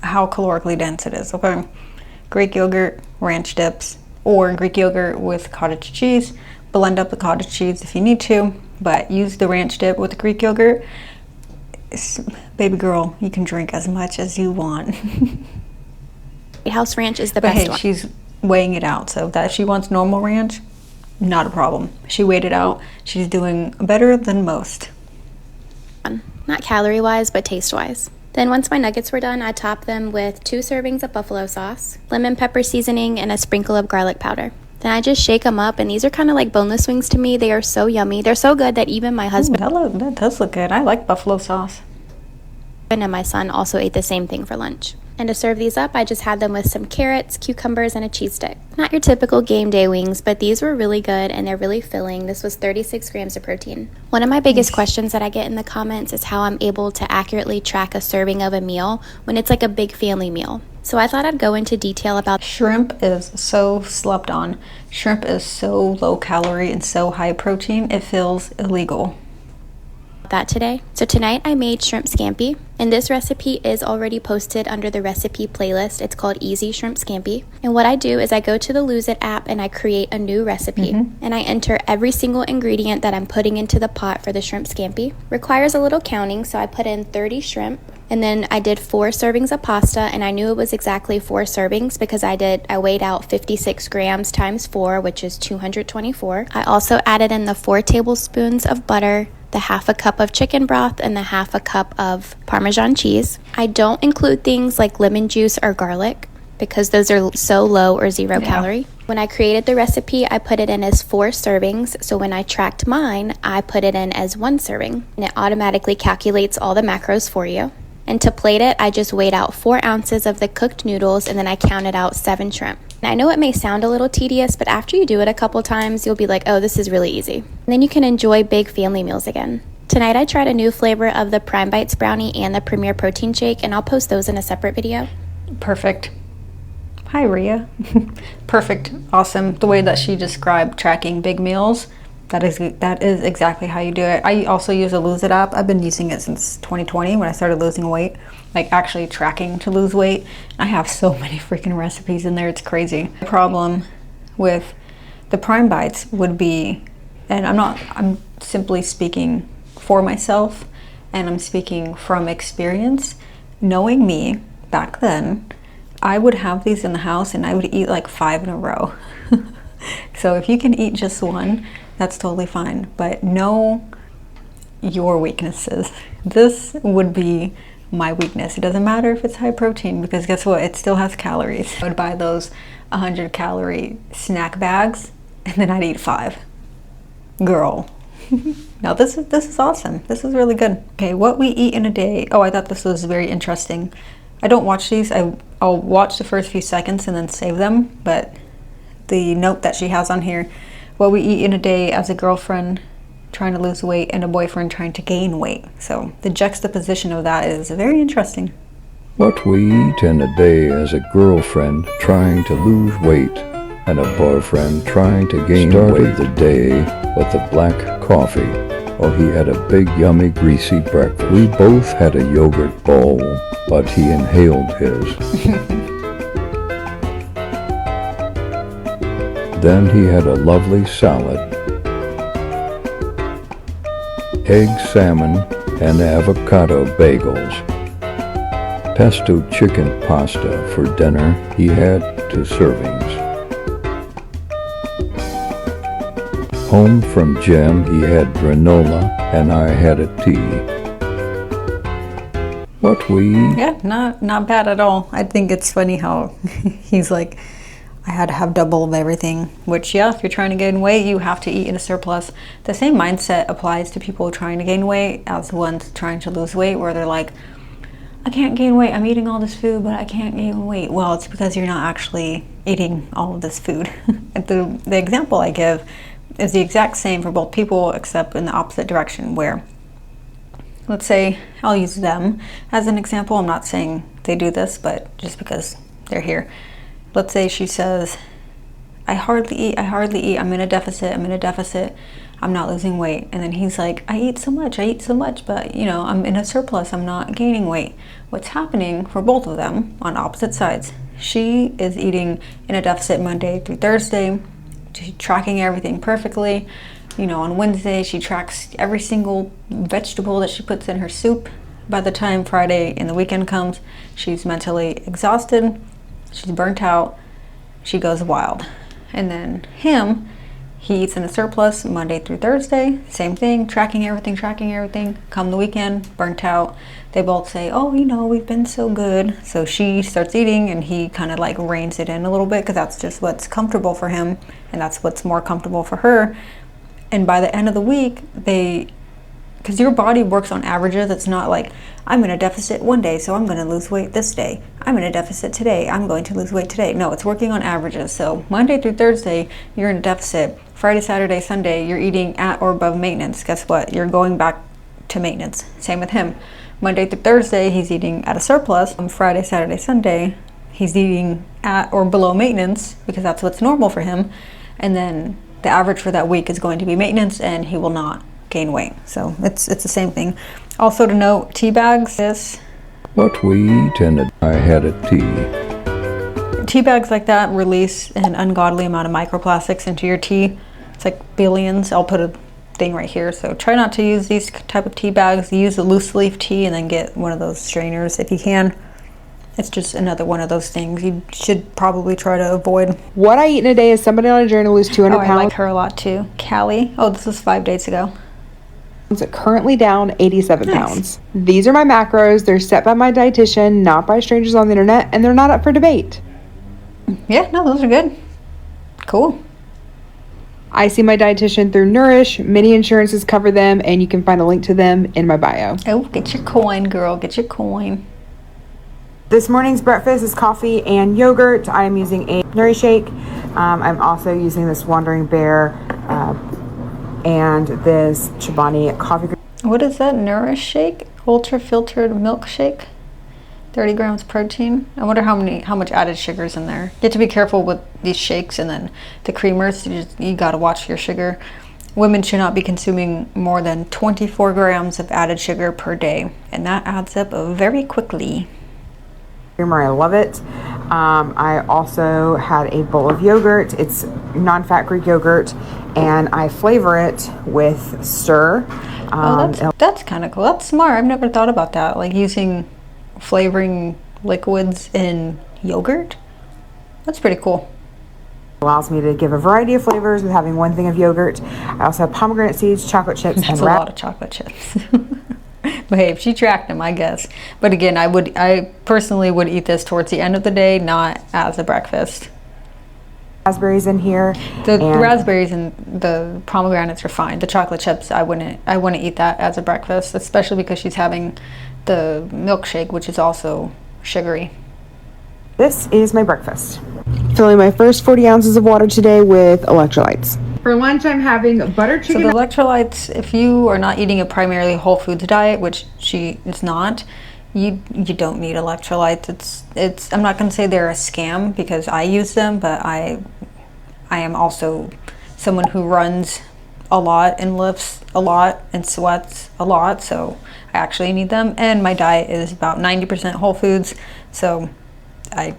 how calorically dense it is, okay? Greek yogurt, ranch dips, or Greek yogurt with cottage cheese. Blend up the cottage cheese if you need to, but use the ranch dip with the Greek yogurt. Baby girl, you can drink as much as you want. House ranch is the but best hey, one. she's weighing it out, so that if she wants normal ranch, not a problem. She weighed it out. She's doing better than most. Not calorie wise, but taste wise. Then once my nuggets were done, I topped them with 2 servings of buffalo sauce, lemon pepper seasoning, and a sprinkle of garlic powder. Then I just shake them up, and these are kind of like boneless wings to me. They are so yummy. They're so good that even my husband That does look good. I like buffalo sauce. and my son also ate the same thing for lunch. And to serve these up, I just had them with some carrots, cucumbers, and a cheese stick. Not your typical game day wings, but these were really good and they're really filling. This was 36 grams of protein. One of my biggest questions that I get in the comments is how I'm able to accurately track a serving of a meal when it's like a big family meal. So I thought I'd go into detail about Shrimp is so slept on. Shrimp is so low calorie and so high protein, it feels illegal. that today. So tonight I made shrimp scampi, and this recipe is already posted under the recipe playlist. It's called Easy Shrimp Scampi. And what I do is I go to the Lose It app and I create a new recipe, and I enter every single ingredient that I'm putting into the pot for the shrimp scampi. Requires a little counting, so I put in 30 shrimp, and then I did 4 servings of pasta, and I knew it was exactly 4 servings because I weighed out 56 grams times 4, which is 224. I also added in the 4 tablespoons of butter, the half a cup of chicken broth, and the half a cup of Parmesan cheese. I don't include things like lemon juice or garlic because those are so low or 0 calorie. When I created the recipe, I put it in as 4 servings, so when I tracked mine, I put it in as 1 serving, and it automatically calculates all the macros for you. And to plate it, I just weighed out 4 ounces of the cooked noodles, and then I counted out 7 shrimp. And I know it may sound a little tedious, but after you do it a couple times, you'll be like, oh, this is really easy. And then you can enjoy big family meals again. Tonight I tried a new flavor of the Prime Bites brownie and the Premier Protein Shake, and I'll post those in a separate video. Perfect. Hi, Rhea. Perfect. Awesome. The way that she described tracking big meals, that is exactly how you do it. I also use a Lose It app. I've been using it since 2020 when I started losing weight, like actually tracking to lose weight. I have so many freaking recipes in there. It's crazy. The problem with the Prime Bites would be, and I'm simply speaking for myself, and I'm speaking from experience. Knowing me back then, I would have these in the house and I would eat like 5 in a row. So if you can eat just 1, that's totally fine, but know your weaknesses. This would be my weakness. It doesn't matter if it's high protein, because guess what? It still has calories. I would buy those 100 calorie snack bags and then I'd eat 5. Girl. Now this is awesome. This is really good. Okay, what we eat in a day. Oh, I thought this was very interesting. I don't watch these. I'll watch the first few seconds and then save them, but the note that she has on here, what we eat in a day as a girlfriend trying to lose weight and a boyfriend trying to gain weight. So the juxtaposition of that is very interesting. What we eat in a day as a girlfriend trying to lose weight and a boyfriend trying to gain weight. Started the day with a black coffee while he had a big yummy greasy breakfast. We both had a yogurt bowl, but he inhaled his. Then he had a lovely salad, egg salmon and avocado bagels, pesto chicken pasta for dinner. He had 2 servings. Home from gym, he had granola and I had a tea. But we Yeah, not bad at all. I think it's funny how he's like, I had to have double of everything, which yeah, if you're trying to gain weight, you have to eat in a surplus. The same mindset applies to people trying to gain weight as the ones trying to lose weight, where they're like, I can't gain weight, I'm eating all this food, but I can't gain weight. Well, it's because you're not actually eating all of this food. The example I give is the exact same for both people, except in the opposite direction, where let's say, I'll use them as an example. I'm not saying they do this, but just because they're here. Let's say she says, I hardly eat, I'm in a deficit, I'm not losing weight. And then he's like, I eat so much, but you know, I'm in a surplus, I'm not gaining weight. What's happening for both of them on opposite sides? She is eating in a deficit Monday through Thursday, she's tracking everything perfectly. You know, on Wednesday, she tracks every single vegetable that she puts in her soup. By the time Friday and the weekend comes, she's mentally exhausted, she's burnt out, she goes wild. And then him, he eats in a surplus Monday through Thursday, same thing, tracking everything. Come the weekend, burnt out. They both say, oh, you know, we've been so good. So she starts eating and he kind of like reins it in a little bit because that's just what's comfortable for him and that's what's more comfortable for her. And by the end of the week, because your body works on averages, it's not like, I'm in a deficit one day, so I'm going to lose weight this day. I'm in a deficit today, I'm going to lose weight today. No, it's working on averages. So Monday through Thursday, you're in a deficit. Friday, Saturday, Sunday, you're eating at or above maintenance. Guess what? You're going back to maintenance. Same with him. Monday through Thursday, he's eating at a surplus. On Friday, Saturday, Sunday, he's eating at or below maintenance because that's what's normal for him. And then the average for that week is going to be maintenance and he will not gain weight. So it's the same thing. Also to note, tea bags, But we tended. I had a tea. Tea bags like that release an ungodly amount of microplastics into your tea. It's like billions. I'll put a thing right here. So try not to use these type of tea bags. Use a loose leaf tea and then get one of those strainers if you can. It's just another one of those things you should probably try to avoid. What I eat in a day is somebody on a journey to lose 200 pounds. I like her a lot too. Callie. Oh, this was 5 days ago. Currently down 87 Nice. pounds. These are my macros. They're set by my dietitian, not by strangers on the internet, and they're not up for debate. Yeah, no, those are good. Cool. I see my dietitian through Nourish. Many insurances cover them, and you can find a link to them in my bio. Oh, get your coin, girl. Get your coin. This morning's breakfast is coffee and yogurt. I am using a Nourish shake. I'm also using this Wandering Bear and this Chobani coffee. What is that? Nourish shake? Ultra filtered milkshake? 30 grams protein. I wonder how much added sugar is in there. You have to be careful with these shakes and then the creamers. You gotta watch your sugar. Women should not be consuming more than 24 grams of added sugar per day, and that adds up very quickly. I love it. I also had a bowl of yogurt. It's non-fat Greek yogurt, and I flavor it with Stir. That's kind of cool. That's smart. I've never thought about that. Like using flavoring liquids in yogurt. That's pretty cool. Allows me to give a variety of flavors with having one thing of yogurt. I also have pomegranate seeds, chocolate chips, That's a lot of chocolate chips. But hey, if she tracked them, I guess. But again, I personally would eat this towards the end of the day, not as a breakfast. Raspberries in here. The raspberries and the pomegranates are fine. The chocolate chips, I wouldn't eat that as a breakfast, especially because she's having the milkshake, which is also sugary. This is my breakfast. Filling my first 40 ounces of water today with electrolytes. For lunch, I'm having butter chicken. So the electrolytes, if you are not eating a primarily whole foods diet, which she is not, you don't need electrolytes. It's I'm not going to say they're a scam because I use them, but I am also someone who runs a lot and lifts a lot and sweats a lot, so I actually need them. And my diet is about 90% whole foods, so I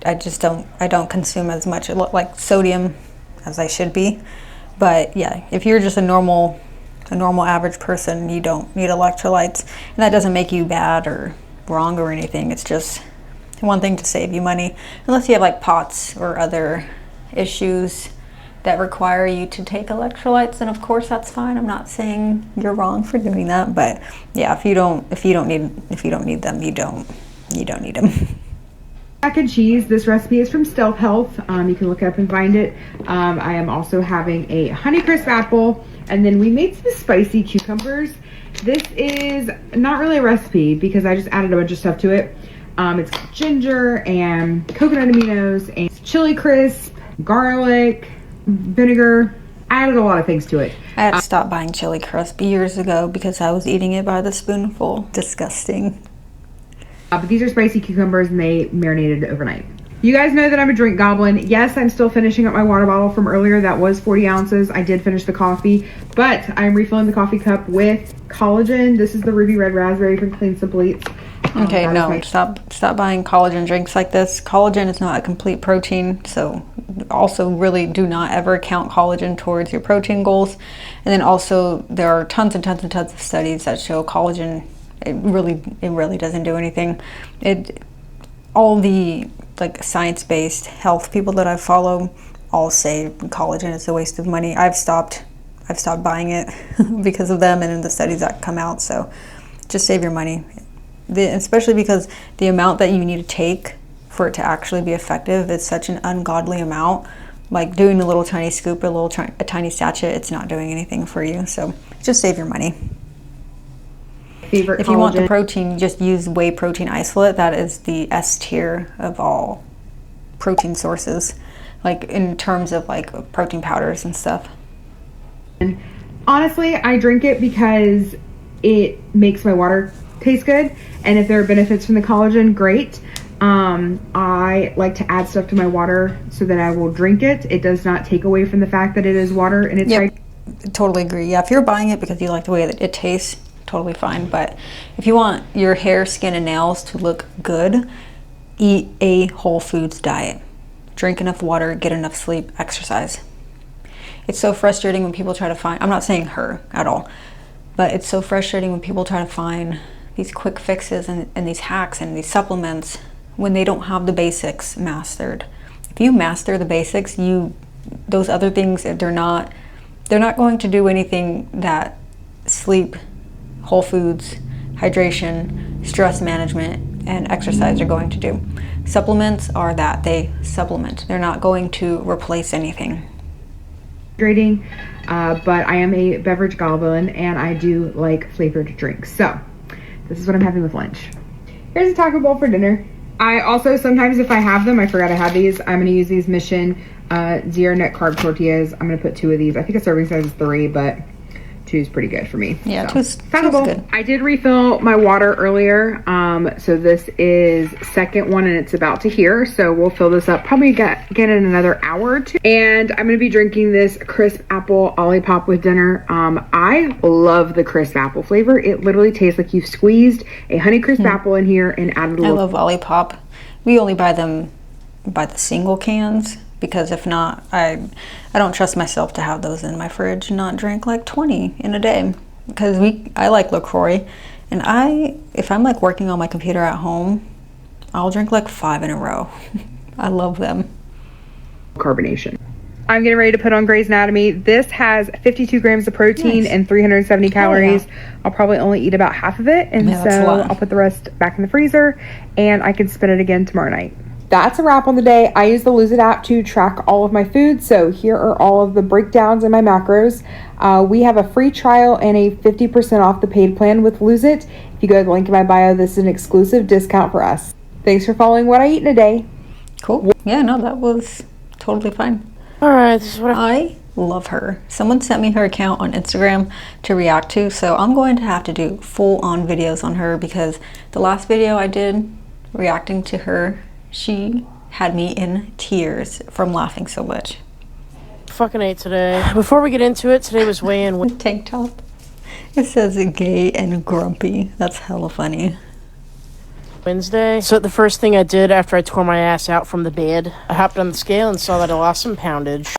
don't consume as much like sodium as I should be. But yeah, if you're just a normal average person, you don't need electrolytes, and that doesn't make you bad or wrong or anything. It's just one thing to save you money, unless you have like POTS or other issues that require you to take electrolytes, then of course that's fine. I'm not saying you're wrong for doing that, but yeah, if you don't need them, you don't need them. Mac and cheese. This recipe is from Stealth Health. You can look it up and find it. I am also having a Honeycrisp apple, and then we made some spicy cucumbers. This is not really a recipe because I just added a bunch of stuff to it. It's ginger and coconut aminos and chili crisp, garlic, vinegar. I added a lot of things to it. I had to stop buying chili crisp years ago because I was eating it by the spoonful. Disgusting. But these are spicy cucumbers and they marinated overnight. You guys know that I'm a drink goblin. Yes, I'm still finishing up my water bottle from earlier. That was 40 ounces. I did finish the coffee, but I'm refilling the coffee cup with collagen. This is the Ruby Red Raspberry from Clean Simple Eats. Okay, no, stop buying collagen drinks like this. Collagen is not a complete protein, so also really do not ever count collagen towards your protein goals. And then also there are tons and tons and tons of studies that show collagen, it really doesn't do anything. All the like science-based health people that I follow all say collagen is a waste of money. I've stopped buying it because of them and in the studies that come out, so just save your money. Especially because the amount that you need to take for it to actually be effective is such an ungodly amount. Like doing a little tiny scoop or a tiny sachet, it's not doing anything for you. So just save your money. If you want the protein, just use whey protein isolate. That is the S tier of all protein sources, like in terms of like protein powders and stuff. And honestly, I drink it because it makes my water taste good, and if there are benefits from the collagen, great. I like to add stuff to my water so that I will drink it. It does not take away from the fact that it is water and it's Yep, totally agree. Yeah, if you're buying it because you like the way that it tastes, totally fine. But if you want your hair, skin, and nails to look good, eat a whole foods diet. Drink enough water, get enough sleep, exercise. It's so frustrating when people try to find, I'm not saying her at all, but it's so frustrating when people try to find these quick fixes and these hacks and these supplements when they don't have the basics mastered. If you master the basics, those other things, they're not going to do anything that sleep, whole foods, hydration, stress management, and exercise are going to do. Supplements are that, they supplement. They're not going to replace anything. Hydrating, but I am a beverage goblin and I do like flavored drinks. So this is what I'm having with lunch. Here's a taco bowl for dinner. I also sometimes, if I have them, I forgot I had these, I'm gonna use these Mission zero net carb tortillas. I'm gonna put 2 of these. I think a serving size is 3, but 2 is pretty good for me. Yeah, so, two's good. I did refill my water earlier. So this is second one and it's about to here. So we'll fill this up, probably get in another hour or 2. And I'm gonna be drinking this crisp apple Olipop with dinner. I love the crisp apple flavor. It literally tastes like you've squeezed a Honeycrisp apple in here and added a little. I love Olipop. We only buy them by the single cans, because if not, I don't trust myself to have those in my fridge and not drink like 20 in a day. Because I like LaCroix, and if I'm like working on my computer at home, I'll drink like 5 in a row. I love them. Carbonation. I'm getting ready to put on Grey's Anatomy. This has 52 grams of protein and 370 calories. Yeah. I'll probably only eat about half of it, and so I'll put the rest back in the freezer, and I can spin it again tomorrow night. That's a wrap on the day. I use the Lose It app to track all of my food. So here are all of the breakdowns in my macros. We have a free trial and a 50% off the paid plan with Lose It. If you go to the link in my bio, this is an exclusive discount for us. Thanks for following what I eat in a day. Cool. Yeah, no, that was totally fine. All right, this is what I love her. Someone sent me her account on Instagram to react to, so I'm going to have to do full-on videos on her, because the last video I did reacting to her, she had me in tears from laughing so much. Fucking ate today. Before we get into it, today was weigh-in with tank top. It says gay and grumpy. That's hella funny. Wednesday. So the first thing I did after I tore my ass out from the bed, I hopped on the scale and saw that I lost some poundage.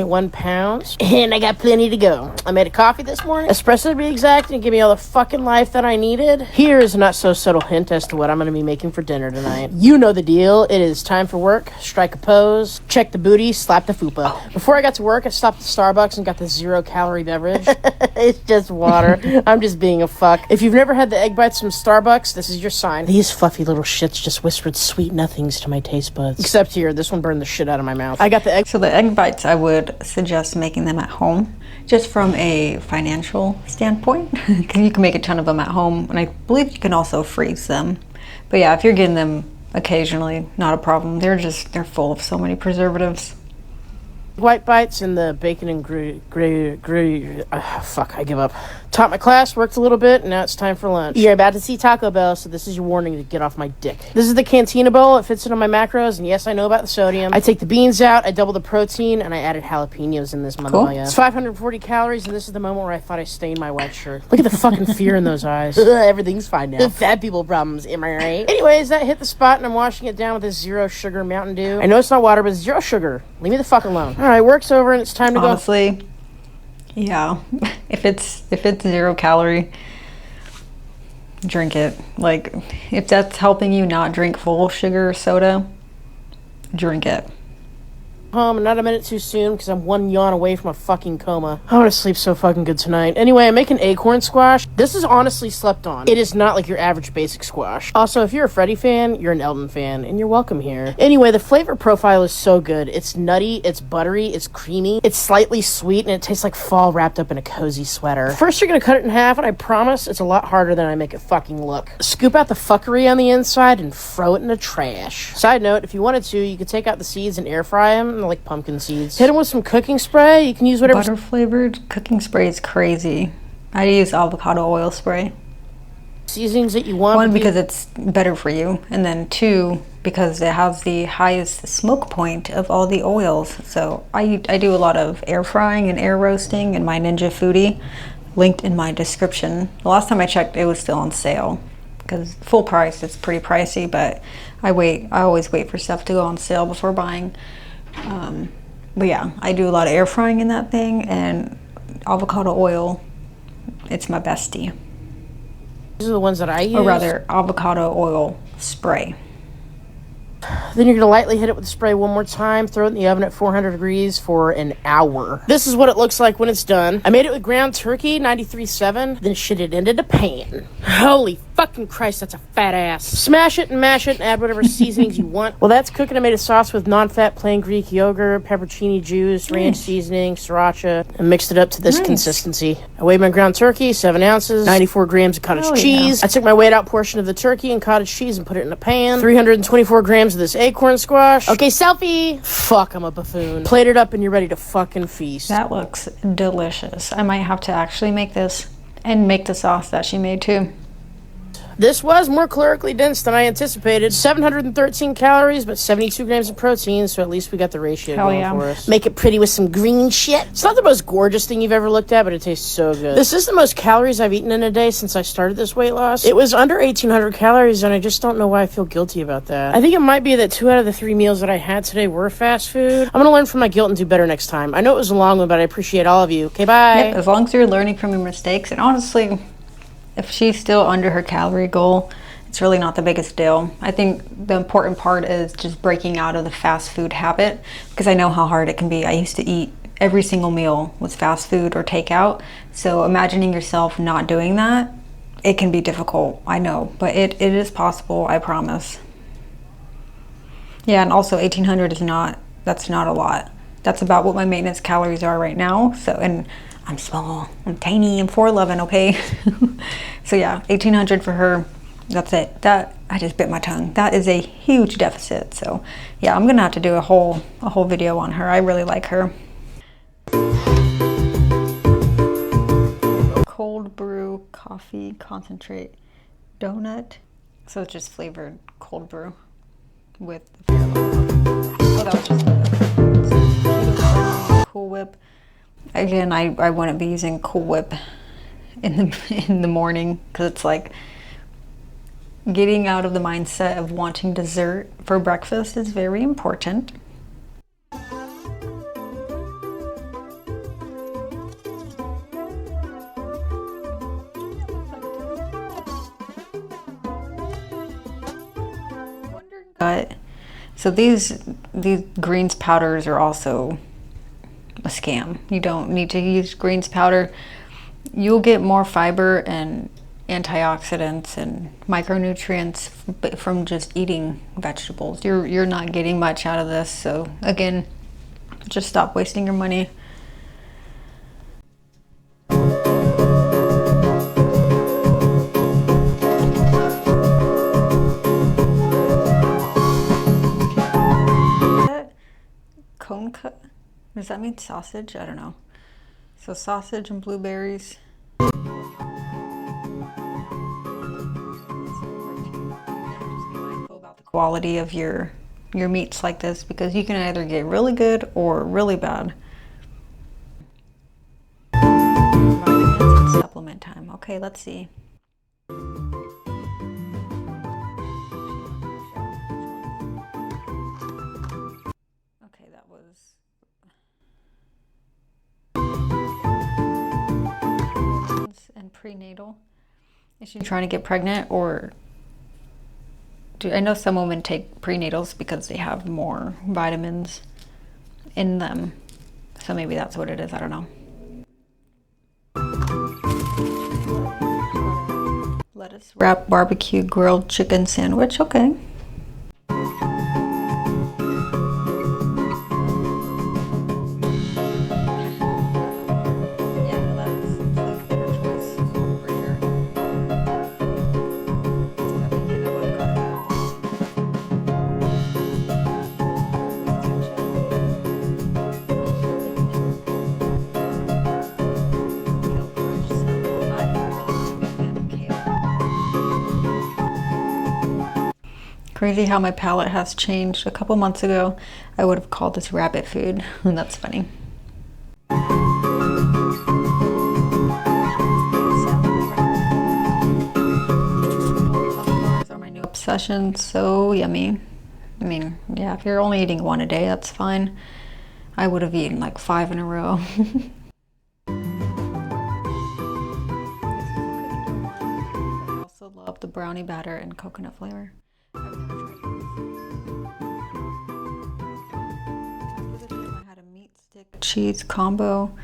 1 pounds, and I got plenty to go. I made a coffee this morning, espresso to be exact, and give me all the fucking life that I needed. Here is a not so subtle hint as to what I'm going to be making for dinner tonight. You know the deal. It is time for work, strike a pose, check the booty, slap the fupa. Before I got to work, I stopped at Starbucks and got the 0-calorie beverage. It's just water. I'm just being a fuck. If you've never had the egg bites from Starbucks, this is your sign. These fluffy little shits just whispered sweet nothings to my taste buds. Except here, this one burned the shit out of my mouth. I got the egg. So the egg bites, I would suggest making them at home, just from a financial standpoint, because you can make a ton of them at home, and I believe you can also freeze them. But yeah, if you're getting them occasionally, not a problem. They're full of so many preservatives. White bites and the bacon and fuck, I give up. Taught my class, worked a little bit, and now it's time for lunch. You're about to see Taco Bell, so this is your warning to get off my dick. This is the Cantina Bowl. It fits into my macros, and yes, I know about the sodium. I take the beans out, I double the protein, and I added jalapenos in this motherfucker. It's 540 calories, and this is the moment where I thought I stained my white shirt. Look at the fucking fear in those eyes. Everything's fine now. Fat people problems, am I right? Anyways, that hit the spot, and I'm washing it down with this 0 sugar Mountain Dew. I know it's not water, but it's 0 sugar. Leave me the fuck alone. All right, work's over, and it's time to Honestly, yeah, if it's 0 calorie, drink it. Like, if that's helping you not drink full sugar soda, drink it. And not a minute too soon because I'm 1 yawn away from a fucking coma. I want to sleep so fucking good tonight. Anyway, I'm making acorn squash. This is honestly slept on. It is not like your average basic squash. Also, if you're a Freddie fan, you're an Elton fan, and you're welcome here. Anyway, the flavor profile is so good. It's nutty, it's buttery, it's creamy, it's slightly sweet, and it tastes like fall wrapped up in a cozy sweater. First, you're gonna cut it in half, and I promise it's a lot harder than I make it fucking look. Scoop out the fuckery on the inside and throw it in the trash. Side note, if you wanted to, you could take out the seeds and air fry them, like pumpkin seeds. Hit them with some cooking spray. You can use whatever. Butter flavored cooking spray is crazy. I use avocado oil spray. Seasonings that you want. 1, because it's better for you, and then 2, because it has the highest smoke point of all the oils. So I do a lot of air frying and air roasting in my Ninja Foodie, linked in my description. The last time I checked, it was still on sale, because full price it's pretty pricey, but I always wait for stuff to go on sale before buying. But yeah, I do a lot of air frying in that thing, and avocado oil, it's my bestie. These are the ones that I use. Or rather, avocado oil spray. Then you're going to lightly hit it with the spray one more time, throw it in the oven at 400 degrees for an hour. This is what it looks like when it's done. I made it with ground turkey, 93.7, then shit it into the pan. Holy fucking Christ, that's a fat ass. Smash it and mash it and add whatever seasonings you want. Well, that's cooking. I made a sauce with non-fat plain Greek yogurt, pepperoni juice, ranch seasoning, sriracha, and mixed it up to this consistency. I weighed my ground turkey, 7 ounces, 94 grams of cottage cheese. I took my weighed out portion of the turkey and cottage cheese and put it in a pan. 324 grams of this acorn squash. Okay, selfie. Fuck, I'm a buffoon. Plate it up and you're ready to fucking feast. That looks delicious. I might have to actually make this and make the sauce that she made too. This was more calorically dense than I anticipated. 713 calories, but 72 grams of protein, so at least we got the ratio going for us. Make it pretty with some green shit. It's not the most gorgeous thing you've ever looked at, but it tastes so good. This is the most calories I've eaten in a day since I started this weight loss. It was under 1,800 calories, and I just don't know why I feel guilty about that. I think it might be that 2 out of the 3 meals that I had today were fast food. I'm gonna learn from my guilt and do better next time. I know it was a long one, but I appreciate all of you. Okay, bye. Yep, as long as you're learning from your mistakes, and honestly, if she's still under her calorie goal, it's really not the biggest deal. I think the important part is just breaking out of the fast food habit, because I know how hard it can be. I used to eat every single meal with fast food or takeout, so imagining yourself not doing that, it can be difficult, I know, but it is possible, I promise. Yeah, and also 1,800 is that's not a lot. That's about what my maintenance calories are right now. So, and I'm small, I'm tiny, I'm 4'11", okay? So yeah, 1,800 for her, that's it. That, I just bit my tongue. That is a huge deficit. So yeah, I'm gonna have to do a whole video on her. I really like her. Cold brew coffee concentrate donut. So it's just flavored cold brew with the oh, that was just Cool Whip. Again, I wouldn't be using Cool Whip in the morning, because it's like getting out of the mindset of wanting dessert for breakfast is very important. But so these greens powders are also a scam. You don't need to use greens powder. You'll get more fiber and antioxidants and micronutrients from just eating vegetables. You're not getting much out of this. So again, just stop wasting your money. Cone cut? Does that mean sausage? I don't know. So sausage and blueberries. About the quality of your meats like this, because you can either get really good or really bad. Supplement time. Okay, let's see. Okay, that was and prenatal. Is she trying to get pregnant, or I know some women take prenatals because they have more vitamins in them. So maybe that's what it is, I don't know. Lettuce wrap barbecue grilled chicken sandwich, okay. Crazy how my palate has changed. A couple months ago, I would have called this rabbit food, and that's funny. These are my new obsession. So yummy. I mean, yeah, if you're only eating one a day, that's fine. I would have eaten like 5 in a row. I also love the brownie batter and coconut flavor. I've never tried this. After the gym, I had a meat stick cheese combo.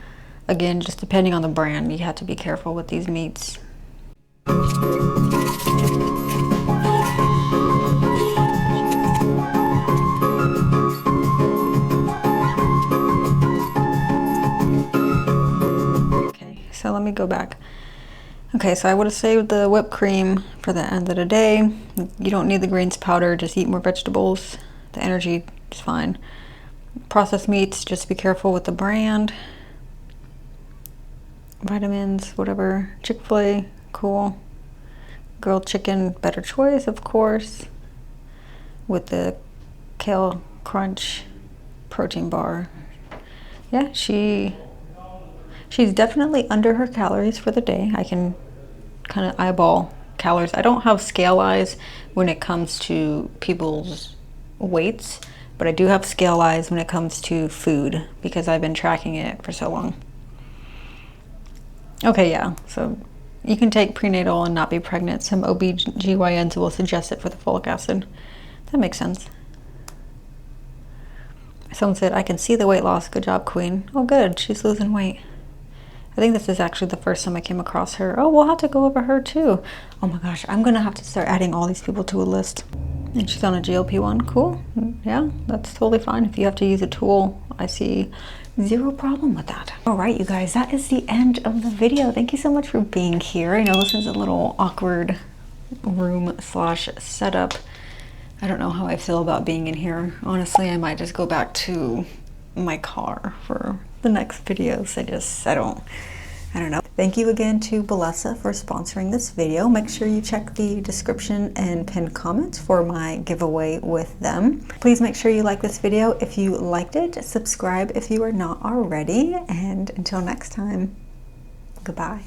Again, just depending on the brand, you have to be careful with these meats. Okay, so let me go back. Okay, so I would have saved the whipped cream for the end of the day. You don't need the greens powder, just eat more vegetables. The energy is fine. Processed meats, just be careful with the brand. Vitamins, whatever. Chick-fil-A, cool. Grilled chicken, better choice, of course. With the kale crunch protein bar. Yeah, she's definitely under her calories for the day. I can kind of eyeball calories. I don't have scale eyes when it comes to people's weights, but I do have scale eyes when it comes to food because I've been tracking it for so long. Okay, yeah, so you can take prenatal and not be pregnant. Some OB/GYNs will suggest it for the folic acid. That makes sense. Someone said, I can see the weight loss. Good job, queen. Oh, good. She's losing weight. I think this is actually the first time I came across her. Oh, we'll have to go over her too. Oh my gosh, I'm gonna have to start adding all these people to a list. And she's on a GLP-1, cool. Yeah, that's totally fine. If you have to use a tool, I see zero problem with that. All right, you guys, that is the end of the video. Thank you so much for being here. I know this is a little awkward room slash setup. I don't know how I feel about being in here. Honestly, I might just go back to my car for the next videos. I don't know. Thank you again to Bellesa for sponsoring this video. Make sure you check the description and pinned comments for my giveaway with them. Please make sure you like this video if you liked it. Subscribe if you are not already. And until next time, goodbye.